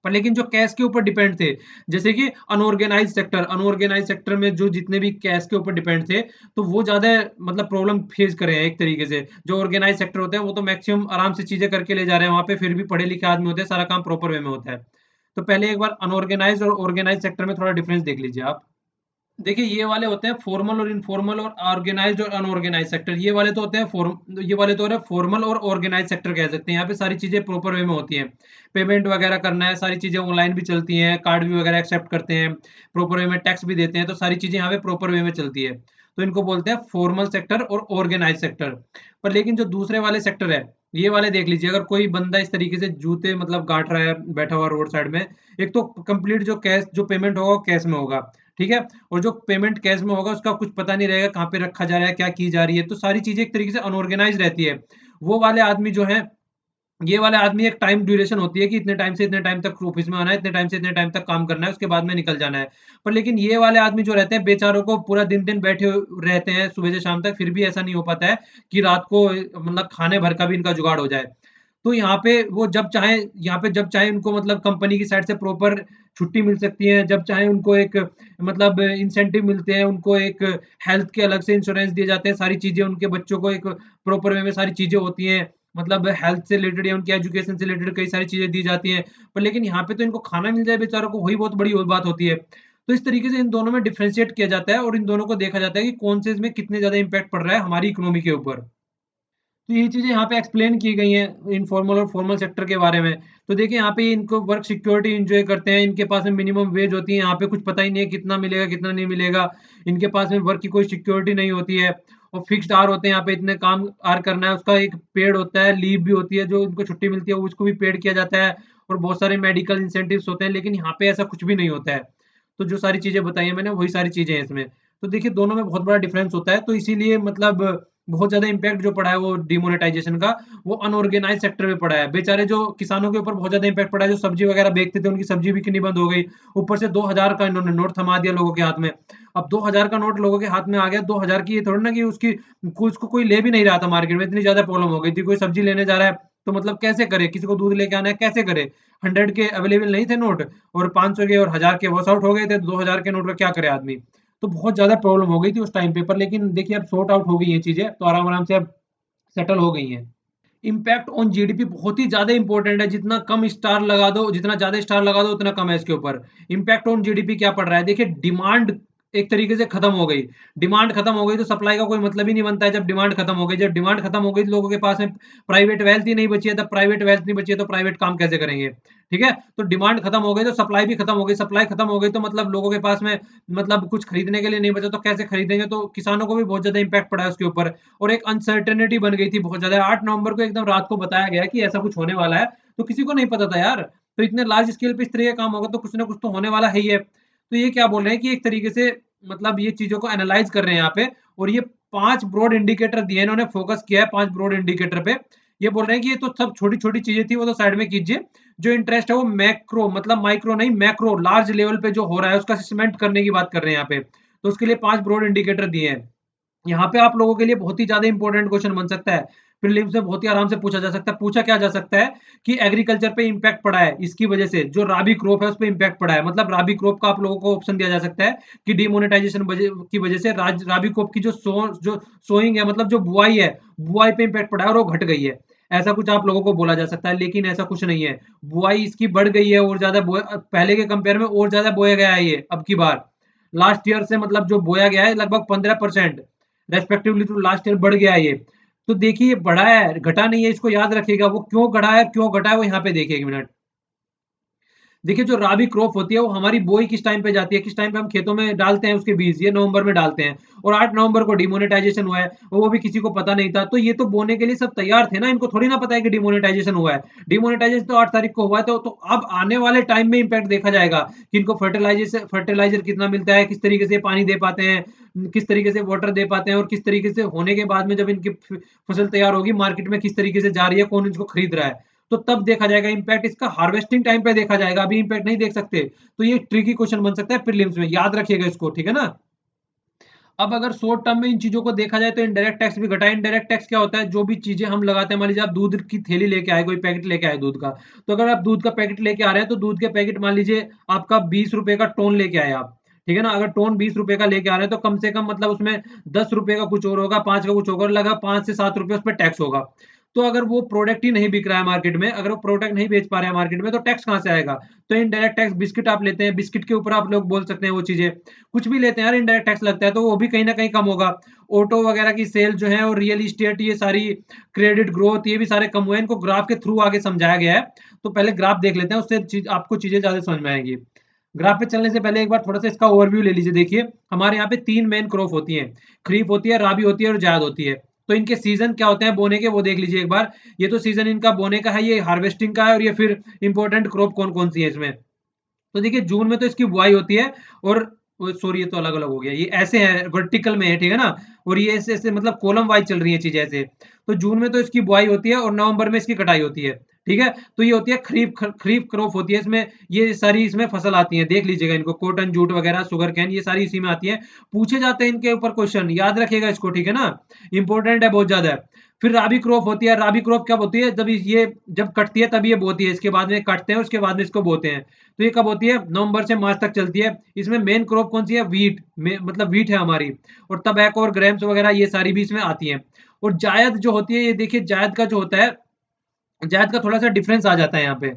पर लेकिन जो कैश के ऊपर डिपेंड थे, जैसे कि अनऑर्गेनाइज सेक्टर में जो जितने भी कैश के ऊपर डिपेंड थे, तो वो ज्यादा मतलब प्रॉब्लम फेस करे हैं एक तरीके से। जो ऑर्गेनाइज सेक्टर होते हैं वो तो मैक्सिमम आराम से चीजें करके ले जा रहे हैं, वहां पे फिर भी पढ़े लिखे आदमी होते हैं, सारा काम प्रॉपर वे में होता है। तो पहले एक बार अनऑर्गेनाइज और ऑर्गेनाइज सेक्टर में थोड़ा डिफरेंस देख लीजिए आप। देखिए ये वाले होते हैं फॉर्मल और इनफॉर्मल, और ऑर्गेनाइज्ड और अनऑर्गेनाइज सेक्टर। ये वाले तो होते हैं फॉर्म, ये वाले तो हो रहे हैं फॉर्मल और ऑर्गेनाइज सेक्टर कह सकते हैं। यहाँ पे सारी चीजें प्रॉपर वे में होती हैं, पेमेंट वगैरह करना है, सारी चीजें ऑनलाइन भी चलती हैं, कार्ड भी वगैरह एक्सेप्ट करते हैं, प्रॉपर वे में टैक्स भी देते हैं, तो सारी चीजें यहाँ पे प्रॉपर वे में चलती है। तो इनको बोलते हैं फॉर्मल सेक्टर और ऑर्गेनाइज सेक्टर। पर लेकिन जो दूसरे वाले सेक्टर है, ये वाले देख लीजिए, अगर कोई बंदा इस तरीके से जूते मतलब गांठ रहा है बैठा हुआ रोड साइड में, एक तो कंप्लीट जो कैश जो पेमेंट होगा वो कैश में होगा, ठीक है, और जो पेमेंट कैश में होगा उसका कुछ पता नहीं रहेगा कहाँ पे रखा जा रहा है, क्या की जा रही है, तो सारी चीजें एक तरीके से अनऑर्गेनाइज रहती है। वो वाले आदमी जो है, ये वाले आदमी एक टाइम ड्यूरेशन होती है कि इतने टाइम से इतने टाइम तक ऑफिस में आना है, इतने टाइम से इतने टाइम तक काम करना है, उसके बाद में निकल जाना है। पर लेकिन ये वाले आदमी जो रहते हैं बेचारों को पूरा दिन दिन बैठे रहते हैं सुबह से शाम तक, फिर भी ऐसा नहीं हो पाता है कि रात को मतलब खाने भर का भी इनका जुगाड़ हो जाए। तो यहाँ पे वो जब चाहे, यहाँ पे जब चाहे उनको मतलब कंपनी की साइड से प्रॉपर छुट्टी मिल सकती है, जब चाहे उनको एक मतलब इंसेंटिव मिलते हैं, उनको एक हेल्थ के अलग से इंश्योरेंस दिए जाते हैं, सारी चीजें उनके बच्चों को एक प्रॉपर वे में सारी चीजें होती हैं, मतलब हेल्थ से रिलेटेड या उनकी एजुकेशन से रिलेटेड कई सारी चीजें दी जाती हैं। पर लेकिन यहाँ पे तो इनको खाना मिल जाए बेचारों को, वही बहुत बड़ी बात होती है। तो इस तरीके से इन दोनों में डिफरेंशिएट किया जाता है और इन दोनों को देखा जाता है कि कौन से इसमें कितने ज़्यादा इम्पैक्ट पड़ रहा है हमारी इकोनॉमी के ऊपर। तो ये चीज़ें यहाँ पे एक्सप्लेन की गई हैं इनफॉर्मल और फॉर्मल सेक्टर के बारे में। तो देखिए यहाँ पे इनको वर्क सिक्योरिटी एन्जॉय करते हैं, इनके पास में मिनिमम वेज होती है, यहाँ पे कुछ पता ही नहीं है कितना मिलेगा, कितना नहीं मिलेगा। इनके पास में वर्क की कोई सिक्योरिटी नहीं होती है और फिक्स्ड आवर होते हैं, यहाँ पे इतने काम आवर करना है, उसका एक पेड होता है, लीव भी होती है, जो उनको छुट्टी मिलती है उसको भी पेड किया जाता है और बहुत सारे मेडिकल इंसेंटिव्स होते हैं, लेकिन यहाँ पे ऐसा कुछ भी नहीं होता है। तो जो सारी चीज़ें बताई हैं मैंने, वही सारी चीज़ें हैं इसमें। तो देखिए दोनों में बहुत बड़ा डिफरेंस होता है, तो इसीलिए मतलब बहुत ज़्यादा इम्पैक्ट जो पड़ा है वो डिमोनेटाइजेशन का, वो अनऑर्गेनाइज़ सेक्टर में पड़ा है। बेचारे जो किसानों के ऊपर बहुत ज़्यादा इम्पैक्ट पड़ा है, जो सब्जी वगैरह बेचते थे, उनकी सब्जी बिकनी बंद हो गई। ऊपर से 2000 का इन्होंने नोट थमा दिया लोगों के हाथ में। अब 2000 का नोट लोगों के हाथ में आ गया, 2000 की ये थोड़ी ना कि उसको कोई ले भी नहीं रहा था मार्केट में, इतनी ज़्यादा प्रॉब्लम हो गई थी। कोई सब्जी लेने जा रहा है, तो मतलब कैसे करे? किसी को दूध लेके आना है, कैसे करे? 100 के अवेलेबल नहीं थे नोट और 500 के और 1000 के वॉश आउट हो गए थे, तो 2000 के नोट का क्या करे आदमी? तो बहुत ज़्यादा प्रॉब्लम हो गई थी उस टाइम पे पर, लेकिन देखिए अब सॉर्ट आउट हो गई हैं चीज़ें, तो आराम-आराम से अब सेटल हो गई हैं। इम्पैक्ट ऑन जीडीपी बहुत ही ज़्यादा इंपॉर्टेंट है, जितना कम स्टार लगा दो, जितना ज़्यादा स्टार लगा दो, उतना कम है इसके ऊपर। इम्पैक्ट ऑन जीडीपी क्या पड़ रहा है? देखिए डिमांड एक तरीके से खत्म हो गई। डिमांड खत्म हो गई तो सप्लाई का कोई मतलब ही नहीं बनता है जब डिमांड खत्म हो गई। जब डिमांड खत्म हो गई तो लोगों के पास में प्राइवेट वेल्थ ही नहीं बची है, तब प्राइवेट वेल्थ नहीं बची है तो प्राइवेट काम कैसे करेंगे? ठीक है? तो डिमांड खत्म हो गई तो सप्लाई भी खत्म हो गई, सप्लाई खत्म हो गई तो मतलब लोगों के पास में मतलब कुछ खरीदने के लिए नहीं बचा तो कैसे खरीदेंगे? तो किसानों को भी बहुत ज़्यादा इम्पैक्ट पड़ा है उसके ऊपर। और एक अनसर्टेनिटी बन गई थी बहुत ज़्यादा। 8 नवंबर को एकदम रात को बताया गया कि ऐसा कुछ होने वाला है, तो किसी को नहीं पता था यार। तो इतने लार्ज स्केल पे इस तरह का काम होगा तो कुछ ना कुछ तो होने वाला है ही है। तो ये क्या बोल रहे हैं कि एक तरीके से मतलब ये चीज़ों को एनालाइज़ कर रहे हैं यहाँ पे और ये 5 ब्रॉड इंडिकेटर दिए हैं इन्होंने, फोकस किया है 5 ब्रॉड इंडिकेटर पे। ये बोल रहे हैं कि ये तो सब छोटी-छोटी चीज़ें थी, वो तो साइड में कीजिए। जो इंटरेस्ट है वो मैक्रो मतलब माइक्रो नहीं, मैक्रो लार्ज लेवल पे जो हो रहा है उसका असेसमेंट करने की बात कर रहे हैं यहाँ पे। तो उसके लिए 5 ब्रॉड इंडिकेटर दिए हैं। यहाँ पे आप लोगों के लिए बहुत ही ज़्यादा इंपॉर्टेंट क्वेश्चन बन सकता है। प्रीलिम्स में बहुत ही आराम से पूछा जा सकता है। पूछा क्या जा सकता है कि एग्रीकल्चर पे इम्पैक्ट पड़ा है, इसकी वजह से जो राबी क्रॉप है उस पे इम्पैक्ट पड़ा है। मतलब राबी क्रॉप का आप लोगों को ऑप्शन दिया जा सकता है कि डिमोनेटाइजेशन की वजह से राबी क्रॉप की जो सोइंग है मतलब जो बुआई है, बुआई पे इम्पैक्ट पड़ा है और वो घट गई है। ऐसा कुछ आप लोगों को बोला जा सकता है, लेकिन ऐसा कुछ नहीं है। बुआई इसकी बढ़ गई है और ज़्यादा पहले के कंपेयर में और ज़्यादा बोया गया है ये अब की बार। लास्ट ईयर से मतलब जो बोया गया है लगभग 15% रेस्पेक्टिवली टू लास्ट ईयर बढ़ गया है ये। तो देखिए ये बढ़ा है, घटा नहीं है, इसको याद रखिएगा। वो क्यों बढ़ा है, क्यों घटा है, वो यहाँ पे देखिए 1 मिनट। देखिए जो राबी क्रॉप होती है वो हमारी बोई किस टाइम पे जाती है, किस टाइम पे हम खेतों में डालते हैं उसके बीज, ये नवंबर में डालते हैं और 8 नवंबर को डिमोनेटाइजेशन हुआ है और वो भी किसी को पता नहीं था। तो ये तो बोने के लिए सब तैयार थे ना, इनको थोड़ी ना पता है कि डिमोनेटाइजेशन हुआ है। डिमोनेटाइजेशन तो 8 तारीख को हुआ है, तो अब आने वाले टाइम में इम्पैक्ट देखा जाएगा कि इनको फर्टिलाइजर कितना मिलता है, किस तरीके से पानी दे पाते हैं, किस तरीके से वाटर दे पाते हैं और किस तरीके से होने के बाद में जब इनकी फसल तैयार होगी मार्केट में किस तरीके से जा रही है, कौन इसको खरीद रहा है। तो तब देखा जाएगा इम्पैक्ट, इसका हार्वेस्टिंग टाइम पे देखा जाएगा, अभी इम्पैक्ट नहीं देख सकते। तो ये ट्रिकी क्वेश्चन बन सकता है प्रीलिम्स में, याद रखिएगा इसको, ठीक है ना? अब अगर शॉर्ट टर्म में इन चीजों को देखा जाए तो इनडायरेक्ट टैक्स भी घटा है। इनडायरेक्ट टैक्स क्या होता है? जो भी चीजें हम लगाते हैं, मान लीजिए आप दूध की थैली लेके आए, कोई पैकेट लेके आए दूध का, तो अगर आप दूध का पैकेट लेके आ रहे हैं तो दूध के पैकेट मान लीजिए आपका 20 रुपए का टोन लेके आए आप, ठीक है ना? अगर टोन 20 रुपए का लेके आ रहे हैं तो कम से कम मतलब उसमें 10 रुपए का कुछ और होगा, 5 का कुछ होगा, लगा 5 से 7 रुपए उस पर टैक्स होगा। तो अगर वो प्रोडक्ट ही नहीं बिक रहा है मार्केट में, अगर वो प्रोडक्ट नहीं बेच पा रहे हैं मार्केट में, तो टैक्स कहाँ से आएगा? तो इनडायरेक्ट टैक्स, बिस्किट आप लेते हैं, बिस्किट के ऊपर आप लोग बोल सकते हैं वो चीजें, कुछ भी लेते हैं यार इनडायरेक्ट टैक्स लगता है, तो वो भी कहीं ना कहीं कम होगा। ऑटो वगैरह की सेल जो है और रियल इस्टेट, ये सारी क्रेडिट ग्रोथ, ये भी सारे कम हुए हैं। इनको ग्राफ के थ्रू आगे समझाया गया है, तो पहले ग्राफ देख लेते हैं, उससे आपको चीजें ज्यादा समझ में आएंगी। ग्राफ पे चलने से पहले एक बार थोड़ा सा इसका ओवरव्यू ले लीजिए। देखिए हमारे यहाँ पे 3 मेन क्रॉप होती हैं, खरीफ होती है, राबी होती है और जायद होती है। तो इनके सीजन क्या होते हैं बोने के, वो देख लीजिए एक बार। ये तो सीजन इनका बोने का है, ये हार्वेस्टिंग का है, और ये फिर इंपॉर्टेंट क्रॉप कौन कौन सी है इसमें। तो देखिए जून में तो इसकी बुआई होती है और सॉरी ये तो अलग अलग हो गया, ये ऐसे है वर्टिकल में है, ठीक है ना? और ये ऐसे ऐसे मतलब कॉलम वाइज चल रही है चीजें ऐसे। तो जून में तो इसकी बुआई होती है और नवंबर में इसकी कटाई होती है, ठीक है? तो ये होती है खरीफ क्रॉप होती है, इसमें ये सारी इसमें फसल आती है, देख लीजिएगा इनको, कॉटन, जूट वगैरह, शुगर कैन, ये सारी इसी में आती है। पूछे जाते हैं इनके ऊपर क्वेश्चन, याद रखिएगा इसको, ठीक है ना? इंपॉर्टेंट है बहुत ज्यादा। फिर राबी क्रॉप होती है। राबी क्रॉप कब होती है? जब कटती है तब ये बोती है, इसके बाद में काटते हैं उसके बाद में इसको बोते हैं। तो ये कब होती है? नवंबर से मार्च तक चलती है। इसमें मेन क्रॉप कौन सी है? वीट में, मतलब वीट है हमारी, और टबैको और ग्रेप्स वगैरह ये सारी भी इसमें आती हैं। और जायद जो होती है, ये देखिए जायद का जो होता है, जायद का थोड़ा सा डिफरेंस आ जाता है यहाँ पे।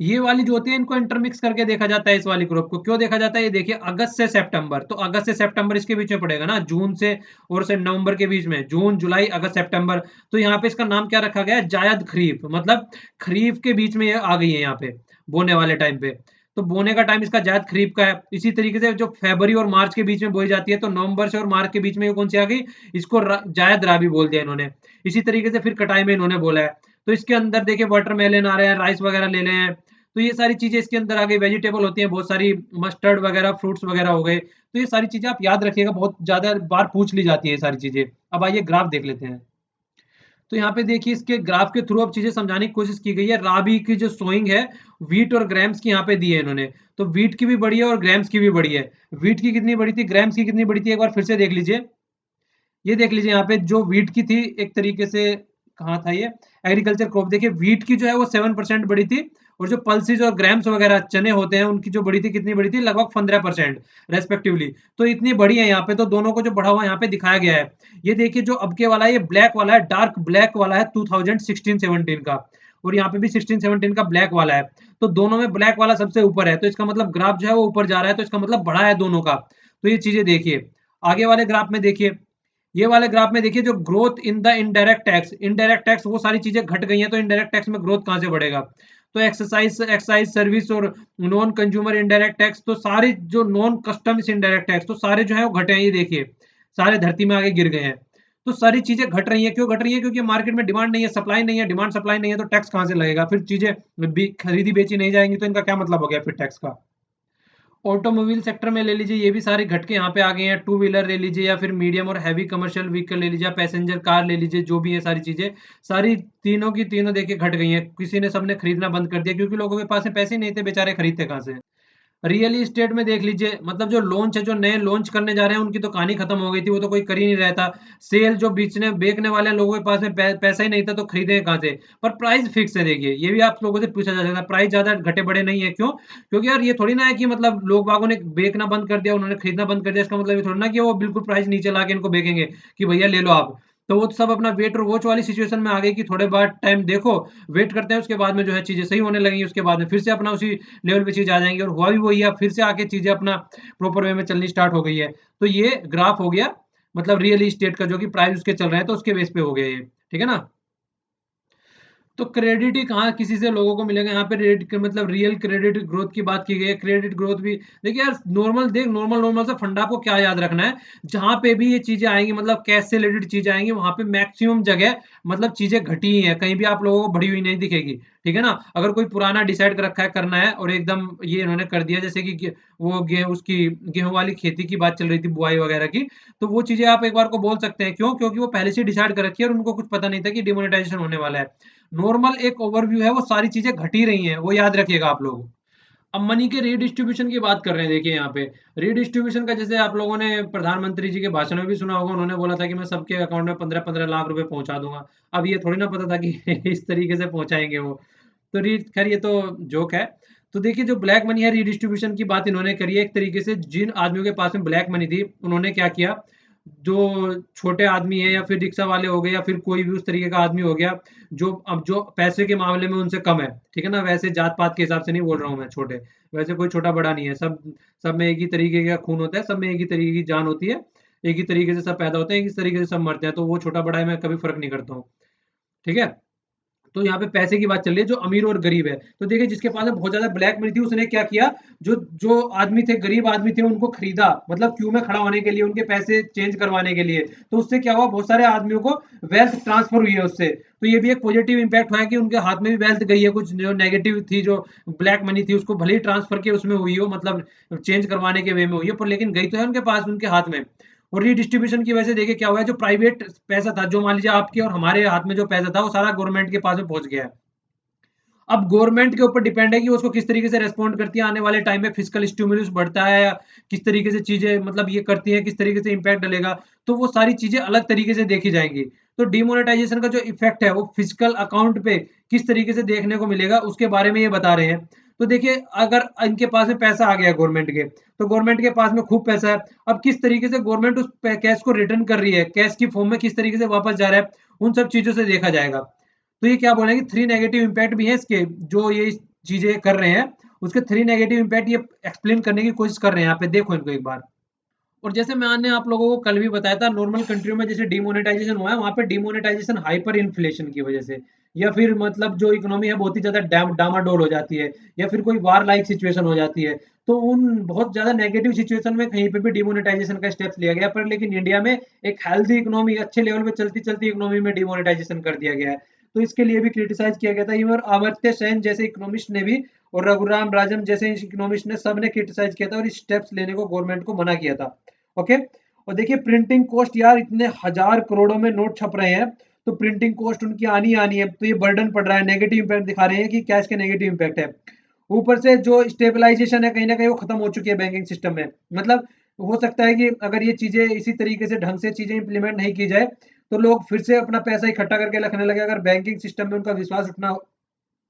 ये वाली जो होती है इनको इंटरमिक्स करके देखा जाता है, इस वाली ग्रुप को क्यों देखा जाता है, ये देखिए अगस्त से सितंबर, तो अगस्त से सितंबर इसके बीच में पड़ेगा ना, जून से और से नवंबर के बीच में, जून जुलाई अगस्त सितंबर, तो यहाँ पे इसका नाम क्या रखा गया है, जायद खरीफ, मतलब खरीफ के बीच में ये आ गई है यहाँ पे बोने वाले टाइम पे, तो बोने का टाइम इसका जायद खरीफ का है। इसी तरीके से जो फरवरी और मार्च के बीच में बोई जाती है, तो नवंबर से और मार्च के बीच में ये कौन सी आ गई, इसको जायद राबी बोल दिया इन्होंने। इसी तरीके से फिर कटाई में इन्होंने बोला है, तो इसके अंदर देखिए वाटरमेलन आ रहे हैं, राइस वगैरह ले रहे हैं, तो ये सारी चीजें इसके अंदर आ गई, वेजिटेबल होती हैं बहुत सारी, मस्टर्ड वगैरह, फ्रूट्स वगैरह हो गए, तो ये सारी चीजें आप याद रखिएगा, बहुत ज्यादा बार पूछ ली जाती है ये सारी चीजें। अब आइए ग्राफ देख लेते हैं। तो यहाँ पे देखिए इसके ग्राफ के थ्रू अब चीजें समझाने की कोशिश की गई है। राबी की जो सोइंग है, वीट और ग्राम्स की यहाँ पे दी है इन्होंने, तो वीट की भी बड़ी है और ग्राम्स की भी बड़ी है। वीट की कितनी बड़ी थी, ग्राम्स की कितनी बड़ी थी, एक बार फिर से देख लीजिए। ये देख लीजिए यहाँ पे जो वीट की थी, एक तरीके से कहाँ था ये, एग्रीकल्चर क्रॉप, देखिए वीट की जो है वो 7% बड़ी थी, और जो पल्सिस और ग्राम्स वगैरह चने होते हैं उनकी जो बड़ी थी, कितनी बड़ी थी, लगभग 15% रेस्पेक्टिवली, तो इतनी बड़ी है यहाँ पे, तो दोनों को जो बढ़ा हुआ यहाँ पे दिखाया गया है। ये देखिए जो अब के वाला है, ये ब्लैक वाला है, डार्क ब्लैक वाला है 2016-17 का, और यहाँ पे भी 16-17 का ब्लैक वाला है, तो दोनों में ब्लैक वाला सबसे ऊपर है, तो इसका मतलब ग्राफ जो है वो ऊपर जा रहा है, तो इसका मतलब बढ़ा है दोनों का। तो ये चीजें देखिए, आगे वाले ग्राफ में देखिए, ये वाले ग्राफ में देखिए जो growth in the indirect tax, indirect tax वो सारी चीजें घट गई हैं, तो इनडायरेक्ट टैक्स में ग्रोथ कहां से बढ़ेगा, तो एक्सरसाइज एक्साइज सर्विस और नॉन कंज्यूमर इनडायरेक्ट टैक्स, तो सारे जो नॉन कस्टम्स इनडायरेक्ट टैक्स, तो सारे जो है वो घटे हैं, ये देखिए सारे धरती में आगे गिर गए हैं। तो सारी चीजें घट रही है, क्यों घट रही है, क्योंकि मार्केट में डिमांड नहीं है, सप्लाई नहीं है, डिमांड सप्लाई नहीं है, तो टैक्स कहां से लगेगा, फिर चीजें खरीदी बेची नहीं जाएंगी, तो इनका क्या मतलब हो गया फिर टैक्स का। ऑटोमोबाइल सेक्टर में ले लीजिए, ये भी सारे घटके यहाँ पे आ गए हैं, टू व्हीलर ले लीजिए या फिर मीडियम और हैवी कमर्शियल व्हीकल ले लीजिए, पैसेंजर कार ले लीजिए, जो भी है सारी चीजें, सारी तीनों की तीनों देखिए घट गई हैं, किसी ने सबने खरीदना बंद कर दिया, क्योंकि लोगों के पास में पैसे नहीं थे, बेचारे खरीदते कहाँ से। रियल इस्टेट में देख लीजिए, मतलब जो लॉन्च है, जो नए लॉन्च करने जा रहे हैं उनकी तो कहानी खत्म हो गई थी, वो तो कोई कर ही नहीं रहा था। सेल जो बेचने बेचने वाले लोगों के पास में पैसा ही नहीं था, तो खरीदे कहाँ से। पर प्राइस फिक्स है, देखिए ये भी आप लोगों से पूछा जा सकता है, प्राइस ज्यादा घटे बड़े नहीं है, क्यों, क्योंकि यार ये थोड़ी ना है कि मतलब लोग बागों ने बेचना बंद कर दिया, उन्होंने खरीदना बंद कर दिया, इसका मतलब ये थोड़ी ना कि वो बिल्कुल प्राइस नीचे ला के इनको बेचेंगे कि भैया ले लो आप। तो वो तो सब अपना वेट और वॉच वाली सिचुएशन में आ गई कि थोड़े बाद टाइम देखो, वेट करते हैं, उसके बाद में जो है चीजें सही होने लगेंगी, उसके बाद में फिर से अपना उसी लेवल पे चीज आ जाएंगी, और हुआ भी वही है, फिर से आके चीजें अपना प्रॉपर वे में चलनी स्टार्ट हो गई है। तो ये ग्राफ हो गया, मतलब रियल इस्टेट का, जो कि प्राइस उसके चल रहे हैं, तो उसके बेस पे हो गया ये, ठीक है ना। तो क्रेडिट ही कहाँ किसी से लोगों को मिलेगा, यहाँ पे रेट मतलब रियल क्रेडिट ग्रोथ की बात की गई है। क्रेडिट ग्रोथ भी देखिए यार, नॉर्मल देख, नॉर्मल नॉर्मल सा फंडा आपको क्या याद रखना है, जहां पे भी ये चीजें आएंगी, मतलब कैश से रिलेटेड चीजें आएंगी, वहां पे मैक्सिमम जगह मतलब चीजें घटी ही है, कहीं भी आप लोगों को बढ़ी हुई नहीं दिखेगी, ठीक है ना। अगर कोई पुराना डिसाइड कर रखा है करना है, और एकदम ये इन्होंने कर दिया, जैसे कि वो उसकी गेहूं वाली खेती की बात चल रही थी, बुआई वगैरह की, तो वो चीजें आप एक बार को बोल सकते हैं, क्यों, क्योंकि वो पहले से डिसाइड कर रखी है और उनको कुछ पता नहीं था कि डिमोनेटाइजेशन होने वाला है। नॉर्मल एक ओवरव्यू है, वो सारी चीजें घट ही रही हैं, वो याद रखिएगा आप लोग। अब मनी के रीडिस्ट्रीब्यूशन की बात कर रहे हैं, देखिए यहाँ पे रीडिस्ट्रीब्यूशन का, जैसे आप लोगों ने प्रधानमंत्री जी के भाषण में भी सुना होगा, उन्होंने बोला था कि मैं सबके अकाउंट में 15-15 लाख रुपए पहुंचा दूंगा। अब ये थोड़ी ना पता था कि इस तरीके से पहुंचाएंगे वो, तो खैर ये तो जोक है। तो देखिए जो ब्लैक मनी है, रीडिस्ट्रीब्यूशन की बात इन्होंने करी है, एक तरीके से जिन आदमियों के पास में ब्लैक मनी थी, उन्होंने क्या किया, जो छोटे आदमी है, या फिर रिक्शा वाले हो गए, या फिर कोई भी उस तरीके का आदमी हो गया, जो अब जो पैसे के मामले में उनसे कम है, ठीक है ना, वैसे जात पात के हिसाब से नहीं बोल रहा हूँ मैं, छोटे, वैसे कोई छोटा बड़ा नहीं है, सब सब में एक ही तरीके का खून होता है, सब में एक ही तरीके की जान होती है, एक ही तरीके से सब पैदा होते हैं, एक ही तरीके से सब मरते हैं, तो वो छोटा बड़ा है, मैं कभी फर्क नहीं करता हूँ, ठीक है। तो यहाँ पे पैसे की बात चल रही है, जो अमीर और गरीब है, तो देखिए जिसके पास में बहुत ज्यादा ब्लैक मनी थी, उसने क्या किया, जो जो आदमी थे, गरीब आदमी थे, उनको खरीदा, मतलब क्यू में खड़ा होने के लिए, उनके पैसे चेंज करवाने के लिए, तो उससे क्या हुआ, बहुत सारे आदमियों को वेल्थ ट्रांसफर हुई है उससे, तो ये भी एक पॉजिटिव इंपैक्ट हुआ है कि उनके हाथ में भी वेल्थ गई है, कुछ जो नेगेटिव थी, जो ब्लैक मनी थी, उसको भले ही ट्रांसफर के उसमें हुई हो, मतलब चेंज करवाने के वे में हुई है, पर लेकिन गई तो है उनके पास, उनके हाथ में। और रीडिस्ट्रीब्यूशन की वजह से देखिए क्या हुआ है, जो प्राइवेट पैसा था, जो मान लीजिए आपके और हमारे हाथ में जो पैसा था, वो सारा गवर्नमेंट के पास में पहुंच गया है। अब गवर्नमेंट के ऊपर डिपेंड है कि उसको किस तरीके से रेस्पॉन्ड करती है, आने वाले टाइम में फिजिकल स्टिमुलस बढ़ता है, या किस तरीके से चीजें मतलब ये करती है, किस तरीके से इंपैक्ट डलेगा, तो वो सारी चीजें अलग तरीके से देखी जाएंगी। तो डिमोनेटाइजेशन का जो इफेक्ट है, वो फिजिकल अकाउंट पे किस तरीके से देखने को मिलेगा, उसके बारे में ये बता रहे हैं। तो देखिए अगर इनके पास में पैसा आ गया गवर्नमेंट के, तो गवर्नमेंट के पास में खूब पैसा है, अब किस तरीके से गवर्नमेंट उस कैश को रिटर्न कर रही है, कैश की फॉर्म में किस तरीके से वापस जा रहा है, उन सब चीजों से देखा जाएगा। तो ये क्या बोलेंगे, थ्री नेगेटिव इंपैक्ट भी है इसके, जो ये चीजें कर रहे हैं, उसके 3 नेगेटिव इम्पैक्ट ये एक्सप्लेन करने की कोशिश कर रहे हैं। यहाँ पे देखो इनको एक बार। और जैसे मैंने आप लोगों को कल भी बताया था, नॉर्मल कंट्रियों में जैसे डिमोनेटाइजेशन हुआ है, वहां पे डिमोनेटाइजेशन हाइपर इन्फ्लेशन की वजह से, या फिर मतलब जो इकोनॉमी है बहुत ही ज्यादा डामाडोल हो जाती है, या फिर कोई वार लाइक सिचुएशन हो जाती है, तो उन बहुत ज्यादा नेगेटिव सिचुएशन में कहीं पे भी डिमोनेटाइजेशन का स्टेप्स लिया गया। पर लेकिन इंडिया में एक हेल्दी इकोनॉमी, अच्छे लेवल पे चलती चलती इकोनॉमी में डिमोनेटाइजेशन कर दिया गया है। तो इसके लिए भी क्रिटिसाइज किया गया था। इवन अमर्त्य सेन जैसे इकोनॉमिस्ट ने भी, और रघुराम राजन जैसे इकोनॉमिस्ट ने, सब ने क्रिटिसाइज किया था और स्टेप्स लेने को गवर्नमेंट को मना किया था। ओके। और देखिए प्रिंटिंग कॉस्ट यार, इतने हजार करोड़ों में नोट छप रहे हैं, तो प्रिंटिंग कॉस्ट उनकी आनी आनी है, तो ये बर्डन पड़ रहा है, नेगेटिव इंपैक्ट दिखा रहे हैं कि कैश के नेगेटिव इंपैक्ट है। ऊपर से जो स्टेबलाइजेशन है कहीं ना कहीं वो खत्म हो चुकी है बैंकिंग सिस्टम में। मतलब हो सकता है कि अगर ये चीजें इसी तरीके से ढंग से चीजें इंप्लीमेंट नहीं की जाए, तो लोग फिर से अपना पैसा इकट्ठा करके रखने लगे। अगर बैंकिंग सिस्टम में उनका विश्वास उठना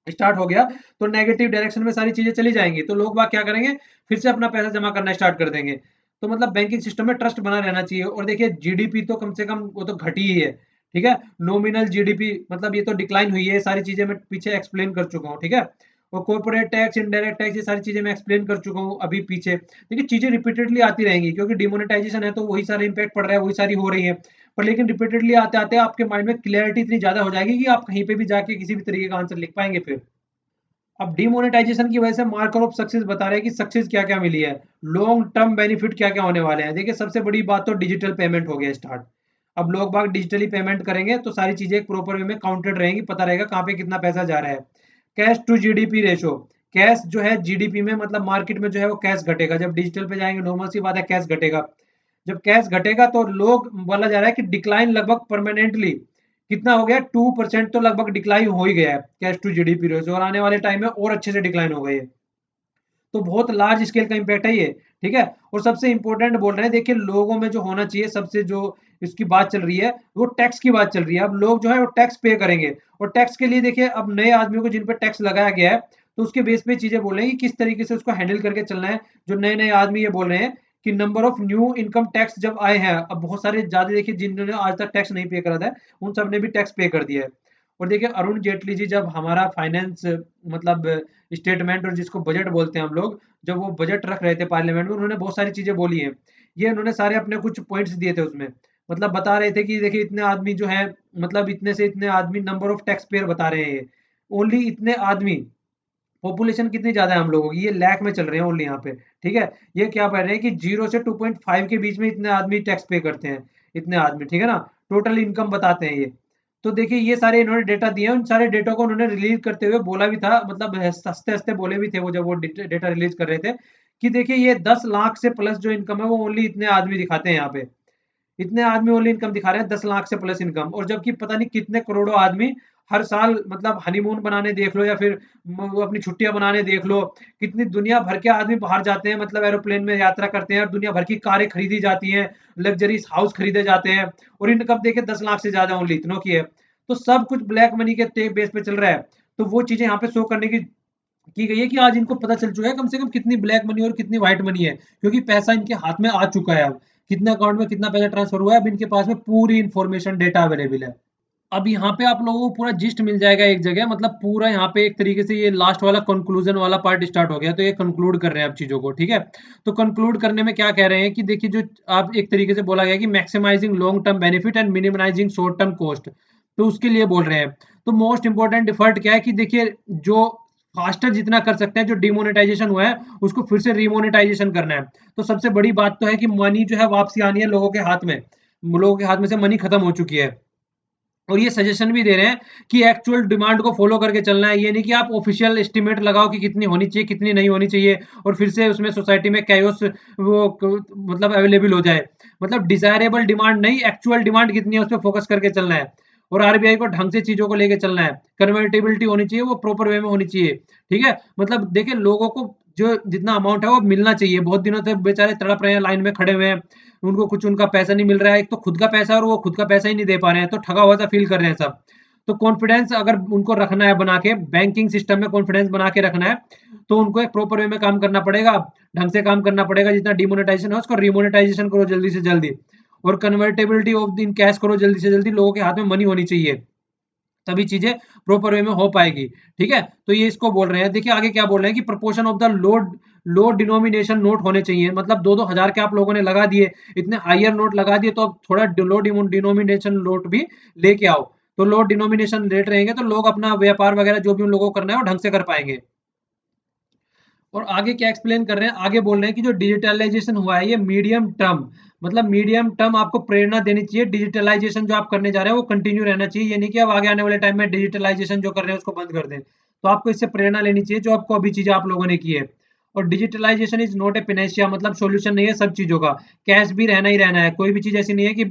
स्टार्ट हो गया, तो नेगेटिव डायरेक्शन में सारी चीजें चली जाएंगी, तो लोग बाग क्या करेंगे, फिर से अपना पैसा जमा करना स्टार्ट कर देंगे। तो मतलब बैंकिंग सिस्टम में ट्रस्ट बना रहना चाहिए। और देखिए जीडीपी तो कम से कम वो तो घटी ही है, ठीक है। नॉमिनल जीडीपी मतलब ये तो डिक्लाइन हुई है, ये सारी चीजें मैं पीछे एक्सप्लेन कर चुका हूँ, ठीक है। और कॉर्पोरेट टैक्स, इनडायरेक्ट टैक्स, ये सारी चीजें मैं एक्सप्लेन कर चुका हूँ अभी पीछे। देखिए चीजें रिपीटेडली आती रहेंगी, क्योंकि डिमोनेटाइजेशन है तो वही सारे इंपैक्ट पड़ रहा है, वही सारी हो रही है। पर लेकिन रिपीटेडली आते आते आपके माइंड में क्लियरिटी इतनी ज्यादा हो जाएगी कि आप कहीं पे भी जाके किसी भी तरीके का आंसर लिख पाएंगे फिर। अब डिमोनेटाइजेशन की वजह से मार्कर ऑफ सक्सेस बता रहे हैं कि सक्सेस क्या क्या मिली है, लॉन्ग टर्म बेनिफिट क्या क्या होने वाले हैं। देखिए सबसे बड़ी बात तो डिजिटल पेमेंट हो गया स्टार्ट। अब लोग बाग डिजिटली पेमेंट करेंगे तो सारी चीजें एक प्रॉपर वे में काउंटेड रहेंगी, पता रहेगा कहाँ पे कितना पैसा जा रहा है। Cash to GDP ratio, cash जो है जीडीपी में, मतलब मार्केट में जो है वो कैश घटेगा, जब डिजिटल पे जाएंगे नॉर्मल सी बात है कैश घटेगा। जब कैश घटेगा तो लोग, बोला जा रहा है कि डिक्लाइन लगभग परमानेंटली कितना हो गया, 2% तो लगभग डिक्लाइन हो ही गया है कैश टू जीडीपी रेशो, और आने वाले टाइम में और अच्छे से डिक्लाइन हो गई है। तो बहुत लार्ज स्केल का इम्पैक्ट है ये, ठीक है। और सबसे इंपॉर्टेंट बोल रहे हैं, देखिए लोगों में जो होना चाहिए सबसे, जो इसकी बात चल रही है वो टैक्स की बात चल रही है। अब लोग जो है वो टैक्स पे करेंगे, और टैक्स के लिए देखिए अब नए आदमियों को जिन पर टैक्स लगाया गया है, तो उसके बेस पे चीजें बोल रहे हैं कि किस तरीके से उसको हैंडल करके चलना है। जो नए नए आदमी ये बोल रहे हैं कि number of new income tax जब आए हैं, अब बहुत सारे ज्यादा, देखिए जिन्होंने आज तक टैक्स नहीं पे करा था उन सब ने भी टैक्स पे कर दिया है। और देखिए अरुण जेटली जी जब हमारा फाइनेंस, मतलब स्टेटमेंट, और जिसको बजट बोलते हैं हम लोग, जब वो बजट रख रहे थे पार्लियामेंट में, उन्होंने बहुत सारी चीजें बोली हैं। ये उन्होंने सारे अपने कुछ पॉइंट्स दिए थे उसमें, मतलब बता रहे थे कि देखिए इतने आदमी जो है, मतलब इतने से इतने आदमी, नंबर ऑफ टैक्स पेयर बता रहे हैं ये, ओनली इतने आदमी, पॉपुलेशन कितनी ज्यादा है हम लोगों की, ये लाख में चल रहे हैं ओनली यहाँ पे, ठीक है। ये क्या कह रहे हैं कि 0 से 2.5 के बीच में इतने आदमी टैक्स पे करते हैं, इतने आदमी, ठीक है ना। टोटल इनकम बताते हैं ये। तो देखिए ये सारे इन्होंने डेटा दिए हैं, उन सारे डेटा को उन्होंने रिलीज करते हुए बोला भी था, मतलब हंसते हंसते बोले भी थे वो, जब वो डेटा रिलीज कर रहे थे, कि देखिए ये 10 लाख से प्लस जो इनकम है वो ओनली इतने आदमी दिखाते हैं यहाँ पे। इतने आदमी ओनली इनकम दिखा रहे हैं 10 लाख से प्लस इनकम, और जबकि पता नहीं कितने करोड़ों आदमी हर साल, मतलब हनीमून बनाने देख लो, या फिर वो अपनी छुट्टियां बनाने देख लो, कितनी दुनिया भर के आदमी बाहर जाते हैं, मतलब एरोप्लेन में यात्रा करते हैं, और दुनिया भर की कारें खरीदी जाती हैं, लग्जरीज हाउस खरीदे जाते हैं, और इनकम देखे 10 लाख से ज्यादा ओनली इतनों की है। तो सब कुछ ब्लैक मनी के बेस पे चल रहा है। तो वो चीजें यहाँ पे शो करने की गई है कि आज इनको पता चल चुका है कम से कम कितनी ब्लैक मनी और कितनी व्हाइट मनी है, क्योंकि पैसा इनके हाथ में आ चुका है। अब कितने अकाउंट में कितना पैसा ट्रांसफर हुआ है, अब इनके पास में पूरी इंफॉर्मेशन, डेटा अवेलेबल है। अब यहाँ पे आप लोगों को पूरा जिस्ट मिल जाएगा एक जगह, मतलब पूरा यहाँ पे एक तरीके से ये लास्ट वाला कंक्लूजन वाला पार्ट स्टार्ट हो गया, तो ये कंक्लूड कर रहे हैं अब चीजों को, ठीक है। तो कंक्लूड करने में क्या कह रहे हैं कि देखिए, जो आप एक तरीके से बोला गया कि maximising long term benefit and minimising short term cost, तो उसके लिए बोल रहे हैं। तो मोस्ट इंपॉर्टेंट डिफर्ट क्या है कि देखिए, जो फास्टर जितना कर सकते हैं, जो डिमोनेटाइजेशन हुआ है उसको फिर से रिमोनेटाइजेशन करना है। तो सबसे बड़ी बात तो है कि मनी जो है वापसी आनी है लोगों के हाथ में, लोगों के हाथ में से मनी खत्म हो चुकी है। और ये सजेशन भी दे रहे हैं कि एक्चुअल डिमांड को फॉलो करके चलना है, ये नहीं कि आप ऑफिशियल एस्टिमेट लगाओ कि कितनी होनी चाहिए कितनी नहीं होनी चाहिए, और फिर से उसमें सोसाइटी में कैओस वो मतलब अवेलेबल हो जाए। मतलब डिजायरेबल डिमांड नहीं, एक्चुअल डिमांड कितनी है उस पर फोकस करके चलना है। और आरबीआई को ढंग से चीजों को लेके चलना है, कन्वर्टेबिलिटी होनी चाहिए, वो प्रॉपर वे में होनी चाहिए, ठीक है। मतलब देखिए लोगों को जो जितना अमाउंट है वो मिलना चाहिए, बहुत दिनों से बेचारे तड़प रहे हैं, लाइन में खड़े हुए हैं, उनको कुछ उनका पैसा नहीं मिल रहा है, एक तो खुद का पैसा, और वो खुद का पैसा ही नहीं दे पा रहे हैं, तो ठगा हुआ सा फील कर रहे हैं सब। तो कॉन्फिडेंस अगर उनको रखना है बना के, बैंकिंग सिस्टम में कॉन्फिडेंस बना के रखना है, तो उनको एक प्रॉपर वे में काम करना पड़ेगा, ढंग से काम करना पड़ेगा। जितना डिमोनेटाइजेशन है उसको रिमोनेटाइजेशन करो जल्दी से जल्दी, और कन्वर्टेबिलिटी ऑफ इन कैश करो जल्दी से जल्दी, लोगों के हाथ में मनी होनी चाहिए। तभी चीजें प्रॉपर वे में हो पाएगी। ठीक है, तो ये इसको बोल रहे हैं। देखिए आगे क्या बोल रहे हैं कि proportion of the low denomination note होने चाहिए, मतलब 2-2 हजार के आप लोगों ने लगा दिए, इतने हायर नोट लगा दिए, तो अब थोड़ा लो डिनोमिनेशन नोट भी लेके आओ। तो लो डिनोमिनेशन रेट रहेंगे तो लोग अपना व्यापार वगैरह जो भी उन लोगों को करना है वो ढंग से कर पाएंगे। और आगे क्या एक्सप्लेन कर रहे हैं, आगे बोल रहे हैं कि जो डिजिटलाइजेशन हुआ है ये मीडियम टर्म, मतलब मीडियम टर्म आपको प्रेरणा देनी चाहिए। डिजिटलाइजेशन जो आप करने जा रहे हैं वो कंटिन्यू रहना चाहिए, ये नहीं कि अब आगे आने वाले टाइम में डिजिटलाइजेशन जो कर रहे हैं उसको बंद कर दें। तो आपको इससे प्रेरणा लेनी चाहिए जो आपको अभी चीजें आप लोगों ने की है। और डिजिटलाइजेशन इज नॉट ए पिनेशिया, मतलब सॉल्यूशन नहीं है सब चीजों का। कैश भी रहना ही रहना है, कोई भी चीज ऐसी नहीं है कि